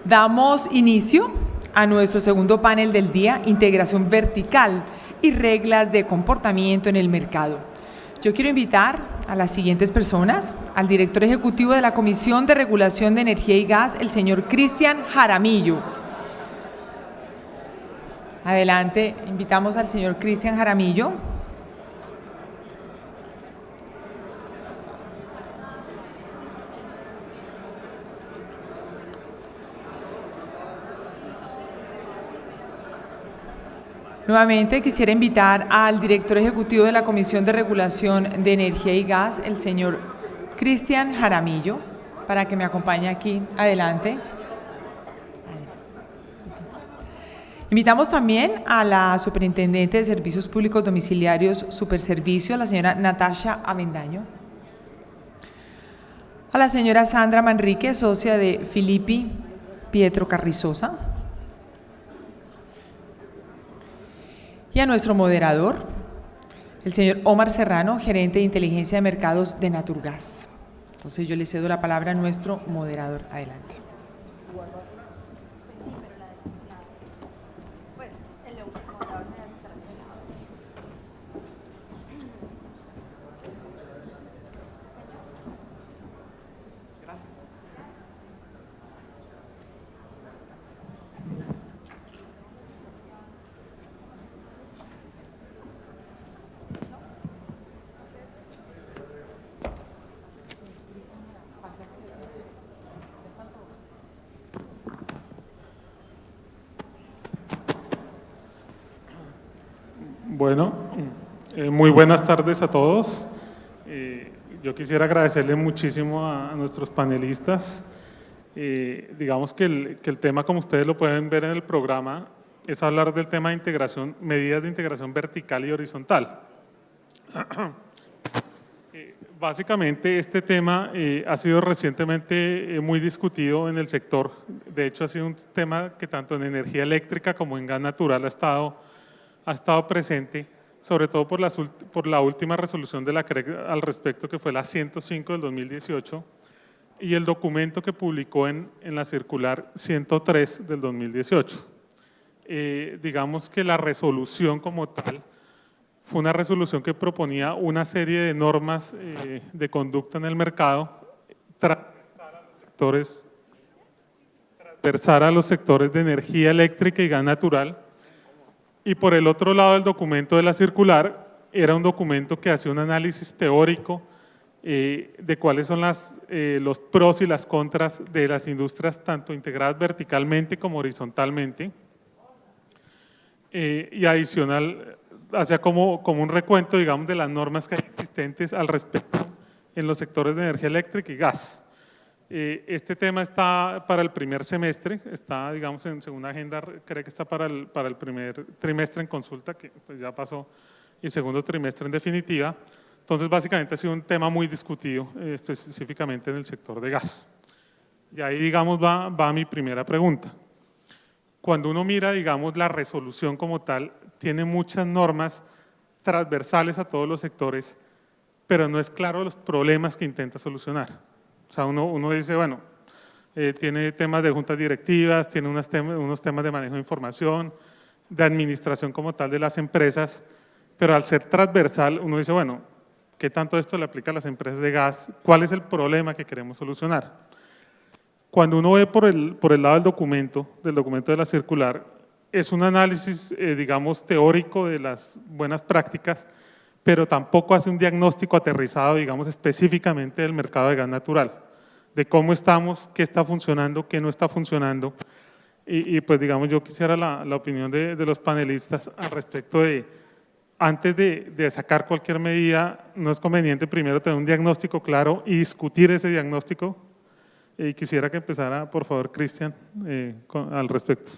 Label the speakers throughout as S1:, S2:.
S1: Damos inicio a nuestro segundo panel del día, integración vertical y reglas de comportamiento en el mercado. Yo quiero invitar a las siguientes personas: al director ejecutivo de la Comisión de Regulación de Energía y Gas, el señor Cristian Jaramillo. Adelante, invitamos al señor Cristian Jaramillo. Nuevamente quisiera invitar al director ejecutivo de la Comisión de Regulación de Energía y Gas, el señor Cristian Jaramillo, para que me acompañe aquí. Adelante. Invitamos también a la Superintendente de Servicios Públicos Domiciliarios Superservicio, la señora Natasha Avendaño. A la señora Sandra Manrique, socia de Filippi Pietro Carrizosa. Y a nuestro moderador, el señor Omar Serrano, gerente de inteligencia de mercados de Naturgas. Entonces yo le cedo la palabra a nuestro moderador. Adelante.
S2: Bueno, muy buenas tardes a todos. Yo quisiera agradecerle muchísimo a nuestros panelistas. Digamos que el tema, como ustedes lo pueden ver en el programa, es hablar del tema de integración, medidas de integración vertical y horizontal. Básicamente este tema ha sido recientemente muy discutido en el sector. De hecho, ha sido un tema que tanto en energía eléctrica como en gas natural ha estado presente, sobre todo por la última resolución de la CREC al respecto, que fue la 105 del 2018, y el documento que publicó en la circular 103 del 2018. Digamos que la resolución como tal fue una resolución que proponía una serie de normas de conducta en el mercado, transversar a los sectores de energía eléctrica y gas natural. Y por el otro lado, el documento de la circular era un documento que hacía un análisis teórico de cuáles son los pros y las contras de las industrias, tanto integradas verticalmente como horizontalmente. Y adicional, hacía como un recuento, digamos, de las normas que hay existentes al respecto en los sectores de energía eléctrica y gas. Este tema está para el primer semestre, está, digamos, en segunda agenda, creo que está para el primer trimestre en consulta, que pues ya pasó, y segundo trimestre en definitiva. Entonces, básicamente ha sido un tema muy discutido, específicamente en el sector de gas. Y ahí, digamos, va mi primera pregunta. Cuando uno mira, digamos, la resolución como tal, tiene muchas normas transversales a todos los sectores, pero no es claro los problemas que intenta solucionar. O sea, uno dice, bueno, tiene temas de juntas directivas, tiene unos temas de manejo de información, de administración como tal de las empresas, pero al ser transversal uno dice, bueno, ¿qué tanto esto le aplica a las empresas de gas? ¿Cuál es el problema que queremos solucionar? Cuando uno ve por el lado del documento de la circular, es un análisis, digamos, teórico de las buenas prácticas, pero tampoco hace un diagnóstico aterrizado, digamos, específicamente del mercado de gas natural, de cómo estamos, qué está funcionando, qué no está funcionando. Y pues, digamos, yo quisiera la opinión de los panelistas al respecto de, antes de sacar cualquier medida, no es conveniente primero tener un diagnóstico claro y discutir ese diagnóstico. Y quisiera que empezara, por favor, Cristian, al respecto.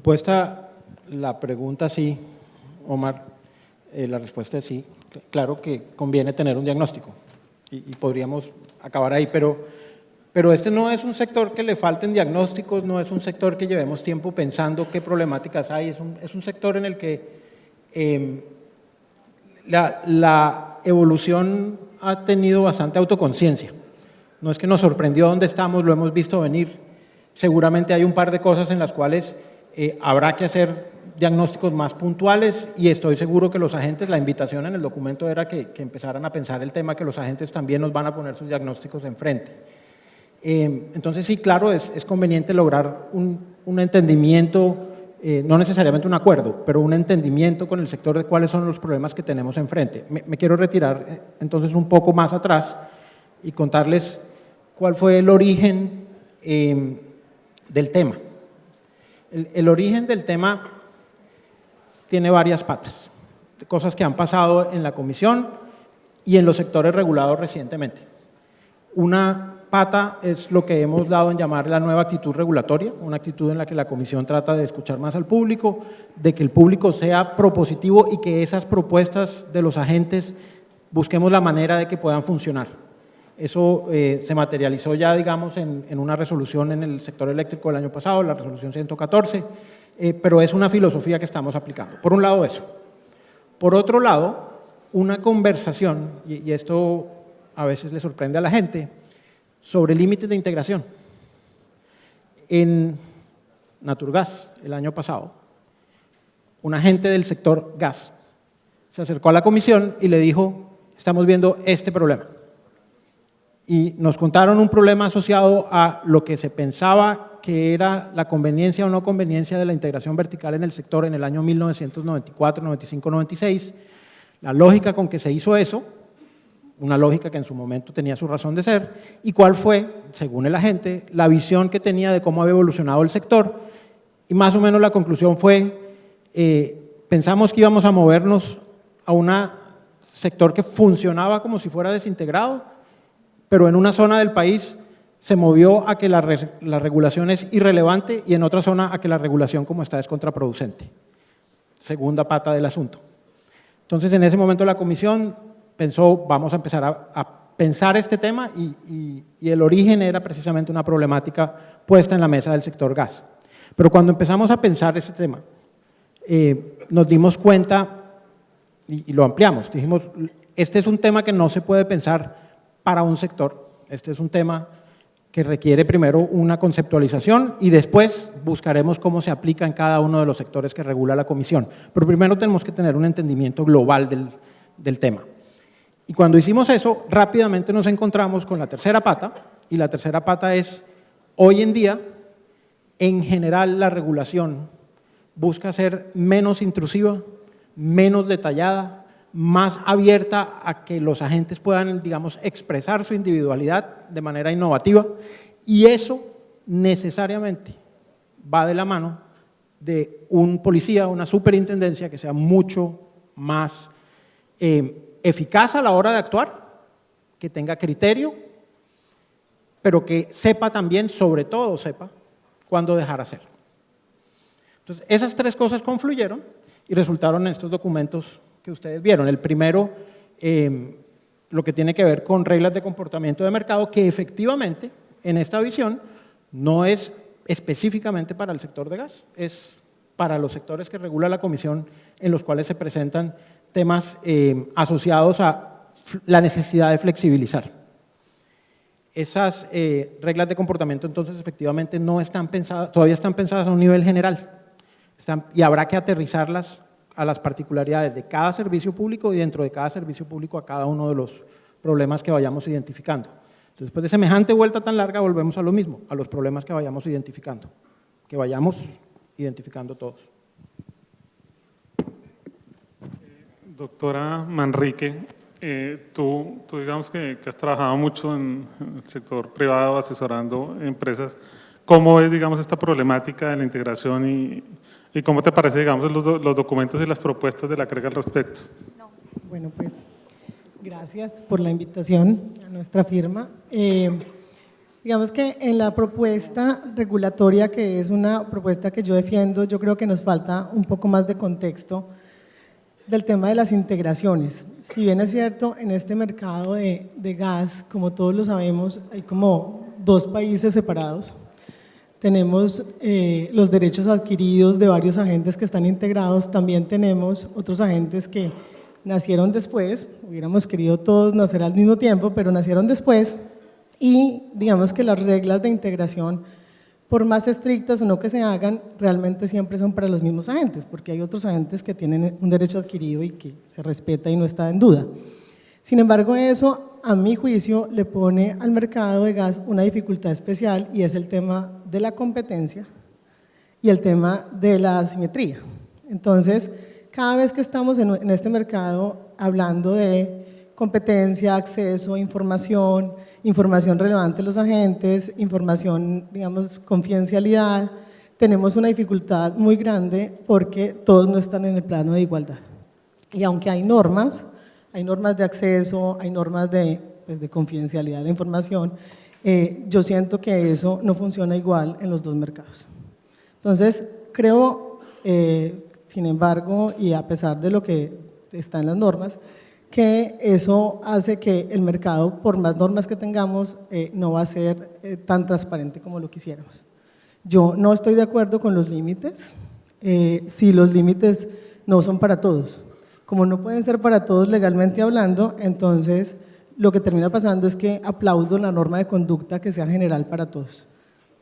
S3: Puesta la pregunta sí, Omar, la respuesta es sí. Claro que conviene tener un diagnóstico y podríamos acabar ahí, pero este no es un sector que le falten diagnósticos, no es un sector que llevemos tiempo pensando qué problemáticas hay, es un sector en el que la evolución ha tenido bastante autoconciencia. no es que nos sorprendió dónde estamos, lo hemos visto venir. Seguramente hay un par de cosas en las cuales habrá que hacer diagnósticos más puntuales y estoy seguro que los agentes, la invitación en el documento era que empezaran a pensar el tema, que los agentes también nos van a poner sus diagnósticos enfrente. Entonces sí, claro, es conveniente lograr un entendimiento, no necesariamente un acuerdo, pero un entendimiento con el sector de cuáles son los problemas que tenemos enfrente. Me quiero retirar entonces un poco más atrás y contarles cuál fue el origen del tema. El origen del tema tiene varias patas, cosas que han pasado en la comisión y en los sectores regulados recientemente. Una pata es lo que hemos dado en llamar la nueva actitud regulatoria, una actitud en la que la comisión trata de escuchar más al público, de que el público sea propositivo y que esas propuestas de los agentes busquemos la manera de que puedan funcionar. Eso se materializó ya, digamos, en una resolución en el sector eléctrico el año pasado, la resolución 114, pero es una filosofía que estamos aplicando. Por un lado eso. Por otro lado, una conversación, y esto a veces le sorprende a la gente, sobre límites de integración. En Naturgas, el año pasado, un agente del sector gas se acercó a la comisión y le dijo, estamos viendo este problema. Y nos contaron un problema asociado a lo que se pensaba que era la conveniencia o no conveniencia de la integración vertical en el sector en el año 1994, 95, 96, la lógica con que se hizo eso, una lógica que en su momento tenía su razón de ser, y cuál fue, según el agente, la visión que tenía de cómo había evolucionado el sector, y más o menos la conclusión fue, pensamos que íbamos a movernos a un sector que funcionaba como si fuera desintegrado, pero en una zona del país se movió a que la regulación es irrelevante y en otra zona a que la regulación como está es contraproducente. Segunda pata del asunto. Entonces, en ese momento la comisión pensó, vamos a empezar a pensar este tema y el origen era precisamente una problemática puesta en la mesa del sector gas. Pero cuando empezamos a pensar este tema, nos dimos cuenta y lo ampliamos, dijimos, este es un tema que no se puede pensar para un sector, este es un tema que requiere primero una conceptualización y después buscaremos cómo se aplica en cada uno de los sectores que regula la comisión. Pero primero tenemos que tener un entendimiento global del tema. Y cuando hicimos eso, rápidamente nos encontramos con la tercera pata, y la tercera pata es, hoy en día, en general la regulación busca ser menos intrusiva, menos detallada, más abierta a que los agentes puedan, digamos, expresar su individualidad de manera innovativa, y eso necesariamente va de la mano de un policía, una superintendencia que sea mucho más eficaz a la hora de actuar, que tenga criterio, pero que sepa también, sobre todo sepa, cuándo dejar hacer. Entonces, esas tres cosas confluyeron y resultaron en estos documentos que ustedes vieron. El primero, lo que tiene que ver con reglas de comportamiento de mercado, que efectivamente, en esta visión, no es específicamente para el sector de gas, es para los sectores que regula la comisión, en los cuales se presentan temas asociados a la necesidad de flexibilizar. Esas reglas de comportamiento, entonces, efectivamente, no están pensadas, todavía están pensadas a un nivel general, y habrá que aterrizarlas a las particularidades de cada servicio público y dentro de cada servicio público a cada uno de los problemas que vayamos identificando. Entonces, después de semejante vuelta tan larga, volvemos a lo mismo, a los problemas que vayamos identificando, todos.
S2: Doctora Manrique, tú digamos que has trabajado mucho en el sector privado asesorando empresas. ¿Cómo ves, digamos, esta problemática de la integración y cómo te parece, digamos, los documentos y las propuestas de la CREG al respecto?
S4: Bueno, pues gracias por la invitación a nuestra firma. Digamos que en la propuesta regulatoria, que es una propuesta que yo defiendo, yo creo que nos falta un poco más de contexto del tema de las integraciones. Si bien es cierto, en este mercado de gas, como todos lo sabemos, hay como dos países separados. Tenemos los derechos adquiridos de varios agentes que están integrados, también tenemos otros agentes que nacieron después, hubiéramos querido todos nacer al mismo tiempo, pero nacieron después, y digamos que las reglas de integración, por más estrictas o no que se hagan, realmente siempre son para los mismos agentes, porque hay otros agentes que tienen un derecho adquirido y que se respeta y no está en duda. Sin embargo, eso, a mi juicio, le pone al mercado de gas una dificultad especial y es el tema de la competencia y el tema de la asimetría. Entonces, cada vez que estamos en este mercado hablando de competencia, acceso, información relevante de los agentes, información, digamos, confidencialidad, tenemos una dificultad muy grande porque todos no están en el plano de igualdad. Y aunque hay normas de acceso, hay normas de confidencialidad de la información, yo siento que eso no funciona igual en los dos mercados. Entonces, creo, sin embargo, y a pesar de lo que está en las normas, que eso hace que el mercado, por más normas que tengamos, no va a ser tan transparente como lo quisiéramos. Yo no estoy de acuerdo con los límites, si los límites no son para todos. Como no pueden ser para todos legalmente hablando, entonces lo que termina pasando es que aplaudo la norma de conducta que sea general para todos,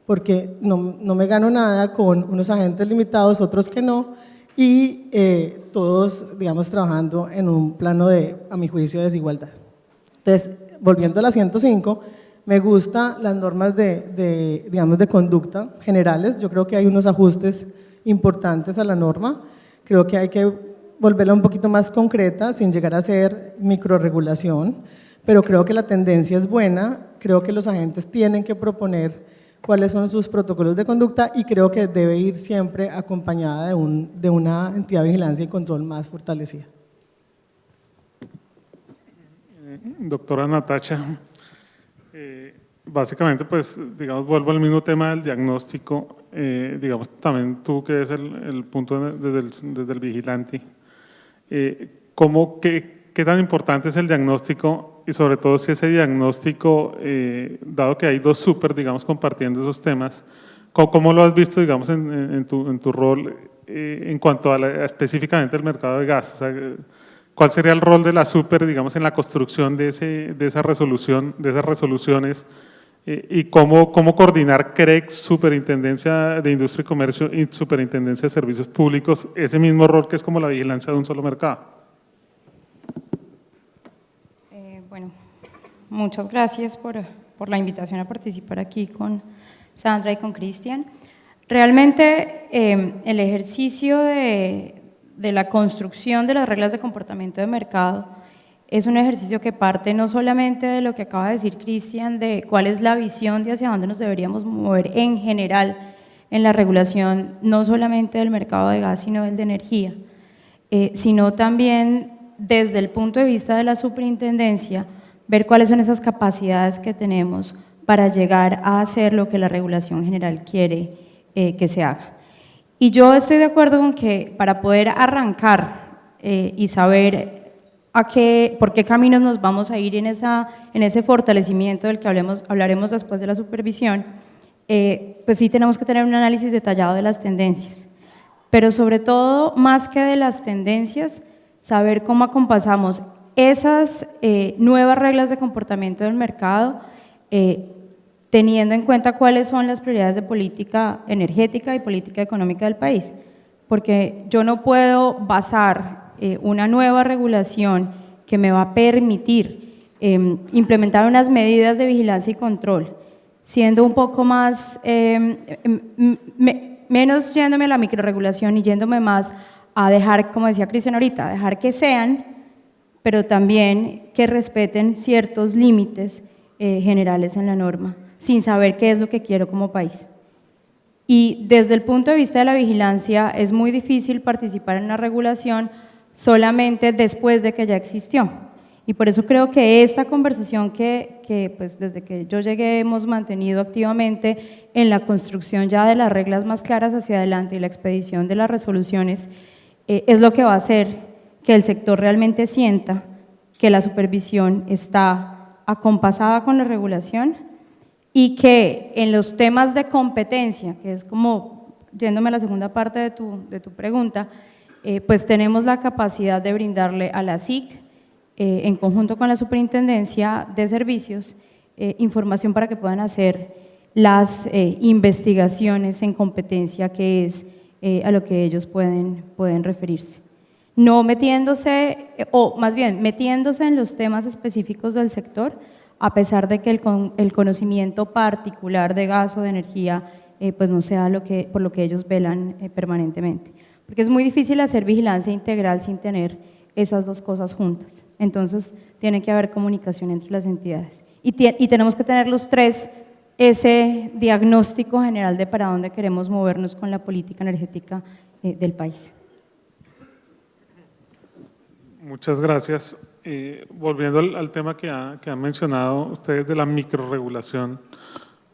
S4: porque no me gano nada con unos agentes limitados, otros que no, y todos, digamos, trabajando en un plano de, a mi juicio, de desigualdad. Entonces, volviendo a la 105, me gustan las normas digamos, de conducta generales. Yo creo que hay unos ajustes importantes a la norma, creo que hay que volverla un poquito más concreta sin llegar a ser microregulación, pero creo que la tendencia es buena, creo que los agentes tienen que proponer cuáles son sus protocolos de conducta y creo que debe ir siempre acompañada de una entidad de vigilancia y control más fortalecida.
S2: Doctora Natacha, básicamente, pues, digamos, vuelvo al mismo tema del diagnóstico, digamos, también tú que es el punto desde el vigilante, ¿qué tan importante es el diagnóstico y sobre todo si ese diagnóstico, dado que hay dos súper, digamos, compartiendo esos temas, ¿cómo lo has visto, digamos, en tu rol en cuanto a específicamente el mercado de gas? O sea, ¿cuál sería el rol de la súper, digamos, en la construcción de esas resoluciones? Y cómo coordinar CREC, Superintendencia de Industria y Comercio y Superintendencia de Servicios Públicos, ese mismo rol que es como la vigilancia de un solo mercado.
S5: Bueno, muchas gracias por la invitación a participar aquí con Sandra y con Cristian. Realmente el ejercicio de la construcción de las reglas de comportamiento de mercado es un ejercicio que parte no solamente de lo que acaba de decir Cristian, de cuál es la visión de hacia dónde nos deberíamos mover en general en la regulación, no solamente del mercado de gas, sino del de energía, sino también desde el punto de vista de la superintendencia, ver cuáles son esas capacidades que tenemos para llegar a hacer lo que la regulación general quiere que se haga. Y yo estoy de acuerdo con que para poder arrancar y saber por qué caminos nos vamos a ir en ese fortalecimiento del que hablaremos después de la supervisión, pues sí tenemos que tener un análisis detallado de las tendencias, pero sobre todo, más que de las tendencias, saber cómo acompasamos esas nuevas reglas de comportamiento del mercado, teniendo en cuenta cuáles son las prioridades de política energética y política económica del país, porque yo no puedo basar una nueva regulación que me va a permitir implementar unas medidas de vigilancia y control, siendo un poco más, menos yéndome a la microregulación y yéndome más a dejar, como decía Cristian ahorita, dejar que sean, pero también que respeten ciertos límites generales en la norma, sin saber qué es lo que quiero como país. Y desde el punto de vista de la vigilancia es muy difícil participar en la regulación solamente después de que ya existió. Y por eso creo que esta conversación que pues desde que yo llegué hemos mantenido activamente en la construcción ya de las reglas más claras hacia adelante y la expedición de las resoluciones es lo que va a hacer que el sector realmente sienta que la supervisión está acompasada con la regulación y que en los temas de competencia, que es como yéndome a la segunda parte de tu pregunta, pues tenemos la capacidad de brindarle a la SIC, en conjunto con la Superintendencia de Servicios, información para que puedan hacer las investigaciones en competencia, que es a lo que ellos pueden referirse. No metiéndose, o más bien metiéndose en los temas específicos del sector, a pesar de que el conocimiento particular de gas o de energía pues no sea por lo que ellos velan permanentemente. Porque es muy difícil hacer vigilancia integral sin tener esas dos cosas juntas. Entonces, tiene que haber comunicación entre las entidades. Y tenemos que tener los tres ese diagnóstico general de para dónde queremos movernos con la política energética del país.
S2: Muchas gracias. Volviendo al tema que han mencionado ustedes de la microrregulación,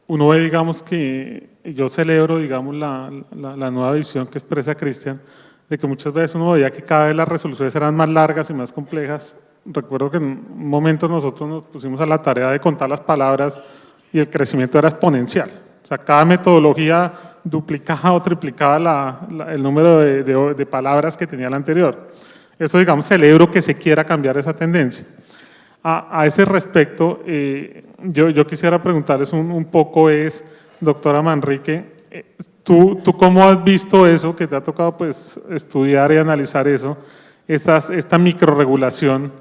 S2: uno ve, digamos, que yo celebro, digamos, la nueva visión que expresa Cristian, de que muchas veces uno veía que cada vez las resoluciones eran más largas y más complejas. Recuerdo que en un momento nosotros nos pusimos a la tarea de contar las palabras y el crecimiento era exponencial. O sea, cada metodología duplicaba o triplicaba el número de palabras que tenía la anterior. Eso, digamos, celebro que se quiera cambiar esa tendencia. A ese respecto, yo quisiera preguntarles un poco doctora Manrique, ¿tú cómo has visto eso, que te ha tocado pues estudiar y analizar eso, esta microrregulación,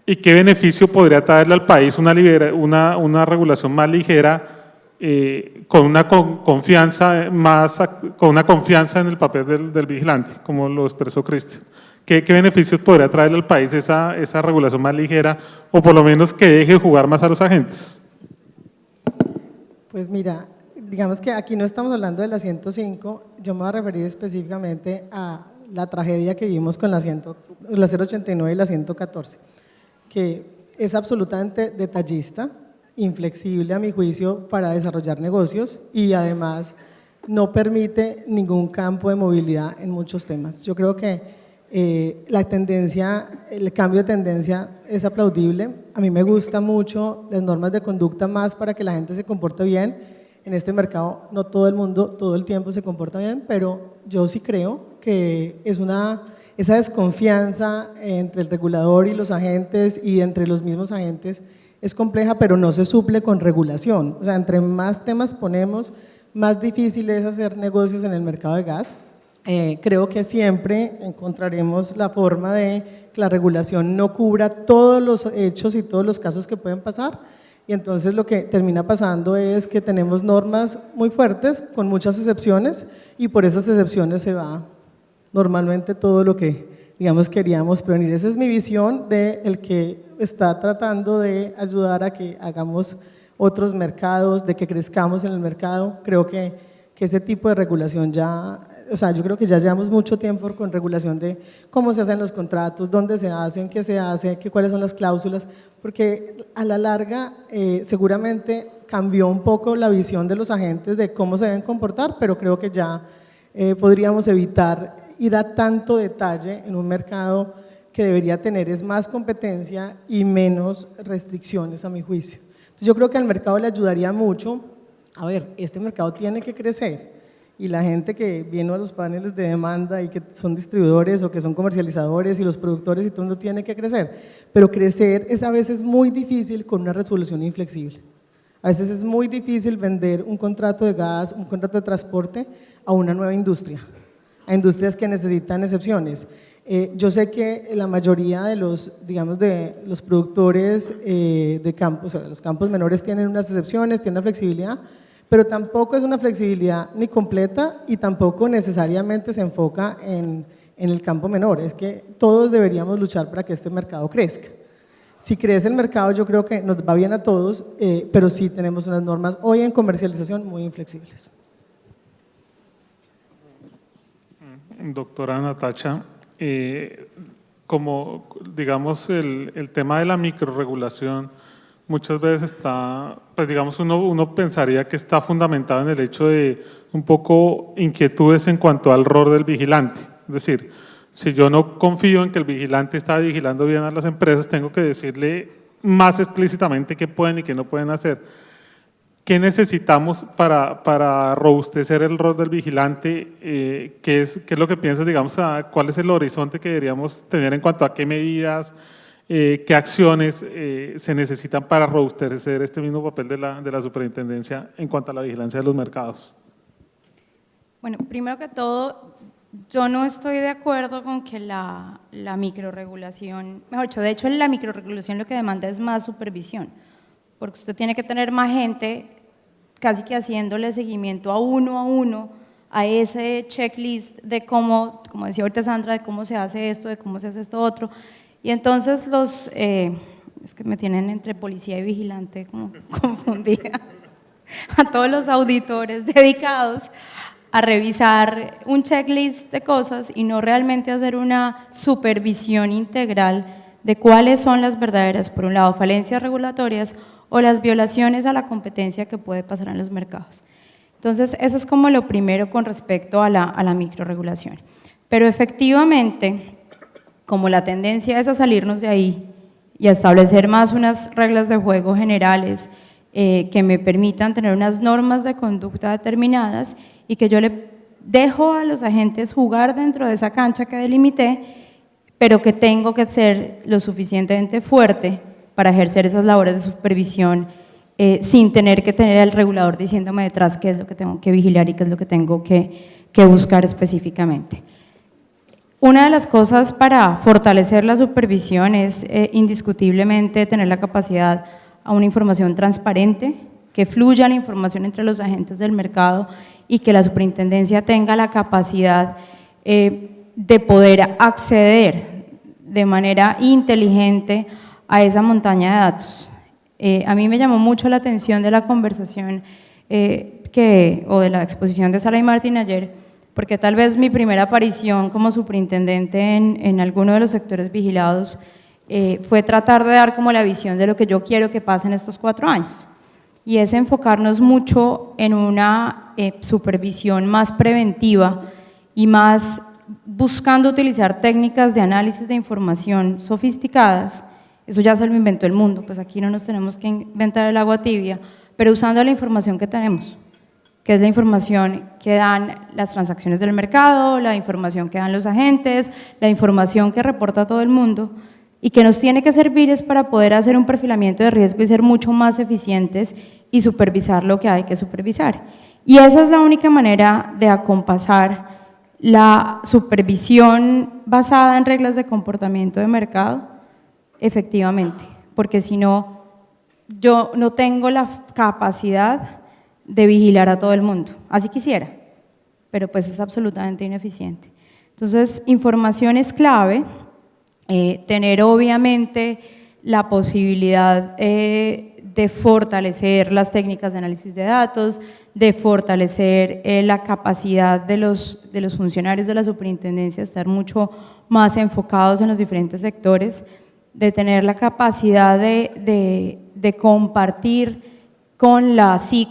S2: y qué beneficio podría traerle al país una regulación más ligera, con una confianza en el papel del vigilante, como lo expresó Cristian? ¿Qué beneficios podría traerle al país esa regulación más ligera, o por lo menos que deje jugar más a los agentes?
S4: Pues mira, digamos que aquí no estamos hablando de la 105, yo me voy a referir específicamente a la tragedia que vivimos con la 089 y la 114, que es absolutamente detallista, inflexible a mi juicio para desarrollar negocios y además no permite ningún campo de movilidad en muchos temas. Yo creo que la tendencia, el cambio de tendencia es aplaudible. A mí me gustan mucho las normas de conducta más para que la gente se comporte bien. En este mercado no todo el mundo todo el tiempo se comporta bien, pero yo sí creo que esa desconfianza entre el regulador y los agentes y entre los mismos agentes es compleja, pero no se suple con regulación. O sea, entre más temas ponemos, más difícil es hacer negocios en el mercado de gas. Creo que siempre encontraremos la forma de que la regulación no cubra todos los hechos y todos los casos que pueden pasar, y entonces lo que termina pasando es que tenemos normas muy fuertes con muchas excepciones, y por esas excepciones se va normalmente todo lo que, digamos, queríamos prevenir. Esa es mi visión de el que está tratando de ayudar a que hagamos otros mercados, de que crezcamos en el mercado. Creo que ese tipo de regulación ya… O sea, yo creo que ya llevamos mucho tiempo con regulación de cómo se hacen los contratos, dónde se hacen, qué se hace, cuáles son las cláusulas, porque a la larga seguramente cambió un poco la visión de los agentes de cómo se deben comportar, pero creo que ya podríamos evitar ir a tanto detalle en un mercado que debería tener más competencia y menos restricciones, a mi juicio. Entonces yo creo que al mercado le ayudaría mucho. A ver, este mercado tiene que crecer, y la gente que viene a los paneles de demanda y que son distribuidores o que son comercializadores y los productores y todo mundo tiene que crecer, pero crecer es a veces muy difícil con una resolución inflexible. A veces es muy difícil vender un contrato de gas, un contrato de transporte a una nueva industria, a industrias que necesitan excepciones. Yo sé que la mayoría de los, digamos, de los productores de campos, o sea, los campos menores tienen unas excepciones, tienen una flexibilidad, pero tampoco es una flexibilidad ni completa y tampoco necesariamente se enfoca en el campo menor. Es que todos deberíamos luchar para que este mercado crezca. Si crece el mercado, yo creo que nos va bien a todos, pero sí tenemos unas normas hoy en comercialización muy inflexibles.
S2: Doctora Natacha, como digamos el tema de la microrregulación muchas veces está, pues digamos uno pensaría que está fundamentado en el hecho de un poco inquietudes en cuanto al rol del vigilante. Es decir, si yo no confío en que el vigilante está vigilando bien a las empresas, tengo que decirle más explícitamente qué pueden y qué no pueden hacer. ¿Qué necesitamos para robustecer el rol del vigilante? ¿Qué es lo que piensas, digamos, cuál es el horizonte que deberíamos tener en cuanto a qué medidas, ¿Qué acciones se necesitan para robustecer este mismo papel de la superintendencia en cuanto a la vigilancia de los mercados?
S5: Bueno, primero que todo, yo no estoy de acuerdo con que la microrregulación, mejor dicho, de hecho la microrregulación lo que demanda es más supervisión, porque usted tiene que tener más gente casi que haciéndole seguimiento a uno a ese checklist de cómo, como decía ahorita Sandra, de cómo se hace esto, de cómo se hace esto otro, y entonces es que me tienen entre policía y vigilante como confundida, a todos los auditores dedicados a revisar un checklist de cosas y no realmente hacer una supervisión integral de cuáles son las verdaderas, por un lado, falencias regulatorias o las violaciones a la competencia que puede pasar en los mercados. Entonces, eso es como lo primero con respecto a la microrregulación. Pero efectivamente, como la tendencia es a salirnos de ahí y a establecer más unas reglas de juego generales que me permitan tener unas normas de conducta determinadas y que yo le dejo a los agentes jugar dentro de esa cancha que delimité, pero que tengo que ser lo suficientemente fuerte para ejercer esas labores de supervisión sin tener que tener al regulador diciéndome detrás qué es lo que tengo que vigilar y qué es lo que tengo que buscar específicamente. Una de las cosas para fortalecer la supervisión es indiscutiblemente tener la capacidad a una información transparente, que fluya la información entre los agentes del mercado y que la superintendencia tenga la capacidad de poder acceder de manera inteligente a esa montaña de datos. A mí me llamó mucho la atención de la conversación o de la exposición de Sara y Martín ayer, porque tal vez mi primera aparición como superintendente en alguno de los sectores vigilados fue tratar de dar como la visión de lo que yo quiero que pase en estos 4 años, y es enfocarnos mucho en una supervisión más preventiva y más buscando utilizar técnicas de análisis de información sofisticadas. Eso ya se lo inventó el mundo, pues aquí no nos tenemos que inventar el agua tibia, pero usando la información que tenemos, que es la información que dan las transacciones del mercado, la información que dan los agentes, la información que reporta todo el mundo, y que nos tiene que servir es para poder hacer un perfilamiento de riesgo y ser mucho más eficientes y supervisar lo que hay que supervisar. Y esa es la única manera de acompasar la supervisión basada en reglas de comportamiento de mercado, efectivamente, porque si no, yo no tengo la capacidad de vigilar a todo el mundo, así quisiera, pero pues es absolutamente ineficiente. Entonces, información es clave. Tener obviamente la posibilidad de fortalecer las técnicas de análisis de datos, de fortalecer la capacidad de los funcionarios de la superintendencia a estar mucho más enfocados en los diferentes sectores, de tener la capacidad de compartir con la SIC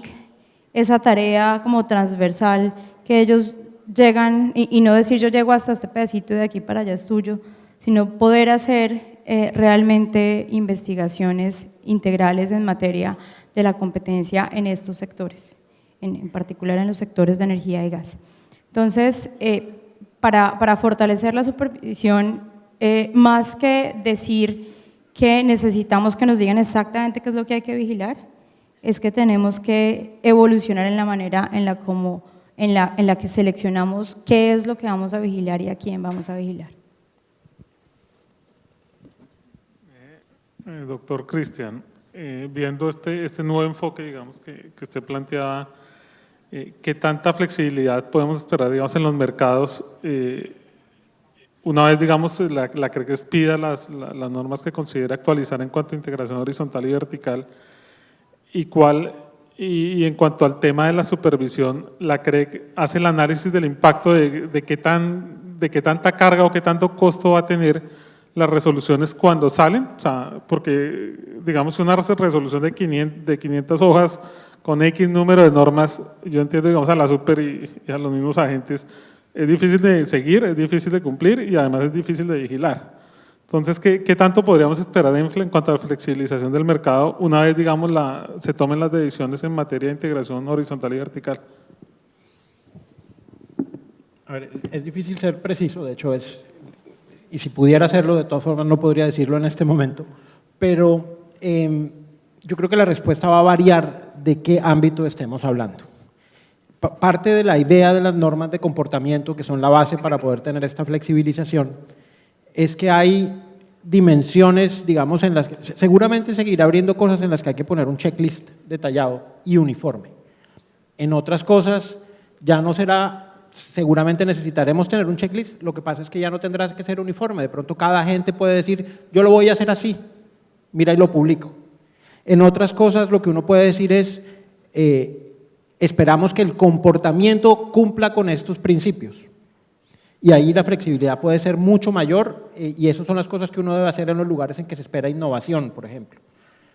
S5: esa tarea como transversal, que ellos llegan y no decir yo llego hasta este pedacito y de aquí para allá es tuyo, sino poder hacer realmente investigaciones integrales en materia de la competencia en estos sectores, en particular en los sectores de energía y gas. Entonces, para fortalecer la supervisión, más que decir que necesitamos que nos digan exactamente qué es lo que hay que vigilar, es que tenemos que evolucionar en la manera en la que seleccionamos qué es lo que vamos a vigilar y a quién vamos a vigilar.
S2: Doctor Cristian, viendo este nuevo enfoque, digamos, que usted planteaba, ¿qué tanta flexibilidad podemos esperar, digamos, en los mercados una vez, digamos, la CREC pida las normas que considera actualizar en cuanto a integración horizontal y vertical? Y en cuanto al tema de la supervisión, la CREC hace el análisis del impacto de qué tanta carga o qué tanto costo va a tener las resoluciones cuando salen, o sea, porque digamos una resolución de 500 hojas con X número de normas, yo entiendo, digamos, a la super y a los mismos agentes, es difícil de seguir, es difícil de cumplir y además es difícil de vigilar. Entonces, ¿qué tanto podríamos esperar en cuanto a la flexibilización del mercado una vez, digamos, se tomen las decisiones en materia de integración horizontal y vertical?
S3: A ver, es difícil ser preciso, de hecho y si pudiera hacerlo, de todas formas no podría decirlo en este momento, pero yo creo que la respuesta va a variar de qué ámbito estemos hablando. Parte de la idea de las normas de comportamiento, que son la base para poder tener esta flexibilización, es que hay dimensiones, digamos, en las que seguramente seguirá abriendo cosas en las que hay que poner un checklist detallado y uniforme. En otras cosas ya no será, seguramente necesitaremos tener un checklist, lo que pasa es que ya no tendrá que ser uniforme, de pronto cada agente puede decir, yo lo voy a hacer así, mira y lo publico. En otras cosas lo que uno puede decir es, esperamos que el comportamiento cumpla con estos principios. Y ahí la flexibilidad puede ser mucho mayor y esas son las cosas que uno debe hacer en los lugares en que se espera innovación, por ejemplo.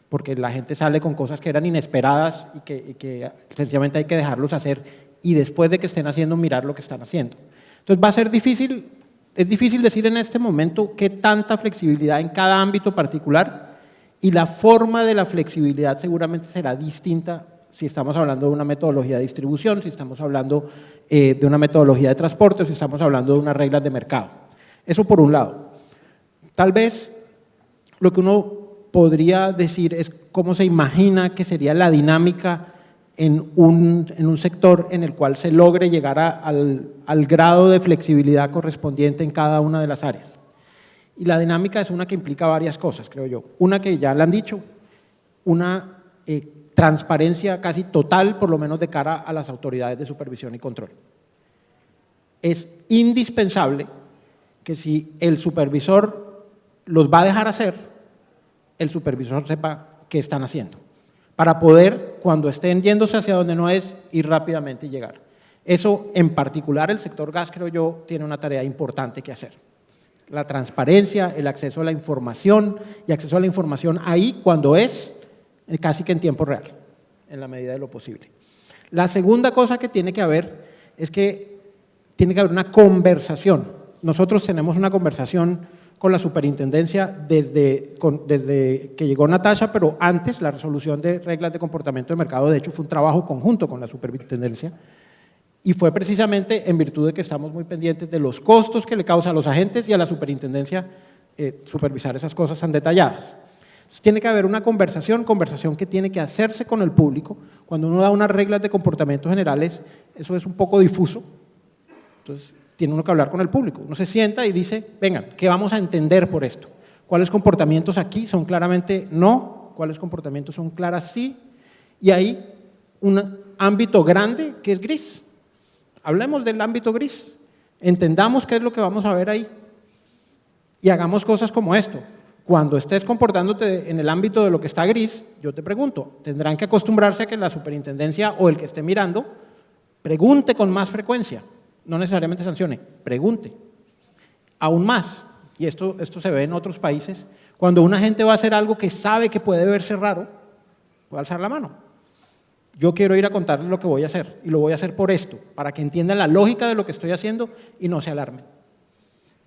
S3: Porque la gente sale con cosas que eran inesperadas y que sencillamente hay que dejarlos hacer y después de que estén haciendo, mirar lo que están haciendo. Entonces va a ser difícil, es difícil decir en este momento qué tanta flexibilidad en cada ámbito particular y la forma de la flexibilidad seguramente será distinta si estamos hablando de una metodología de distribución, si estamos hablando de una metodología de transporte o si estamos hablando de unas reglas de mercado. Eso por un lado. Tal vez lo que uno podría decir es cómo se imagina que sería la dinámica en un sector en el cual se logre llegar al grado de flexibilidad correspondiente en cada una de las áreas. Y la dinámica es una que implica varias cosas, creo yo. Una que ya le han dicho, una transparencia casi total, por lo menos de cara a las autoridades de supervisión y control. Es indispensable que si el supervisor los va a dejar hacer, el supervisor sepa qué están haciendo, para poder, cuando estén yéndose hacia donde no es, ir rápidamente y llegar. Eso, en particular, el sector gas, creo yo, tiene una tarea importante que hacer. La transparencia, el acceso a la información y acceso a la información ahí cuando es casi que en tiempo real, en la medida de lo posible. La segunda cosa que tiene que haber es que tiene que haber una conversación. Nosotros tenemos una conversación con la superintendencia desde que llegó Natasha, pero antes la resolución de reglas de comportamiento de mercado, de hecho, fue un trabajo conjunto con la superintendencia y fue precisamente en virtud de que estamos muy pendientes de los costos que le causa a los agentes y a la superintendencia supervisar esas cosas tan detalladas. Entonces, tiene que haber una conversación que tiene que hacerse con el público. Cuando uno da unas reglas de comportamiento generales, eso es un poco difuso. Entonces, tiene uno que hablar con el público. Uno se sienta y dice, venga, ¿qué vamos a entender por esto? ¿Cuáles comportamientos aquí son claramente no? ¿Cuáles comportamientos son claras sí? Y hay un ámbito grande que es gris. Hablemos del ámbito gris. Entendamos qué es lo que vamos a ver ahí. Y hagamos cosas como esto. Cuando estés comportándote en el ámbito de lo que está gris, yo te pregunto, tendrán que acostumbrarse a que la superintendencia o el que esté mirando pregunte con más frecuencia, no necesariamente sancione, pregunte. Aún más, y esto se ve en otros países, cuando un agente va a hacer algo que sabe que puede verse raro, puede alzar la mano. Yo quiero ir a contarles lo que voy a hacer y lo voy a hacer por esto, para que entiendan la lógica de lo que estoy haciendo y no se alarmen.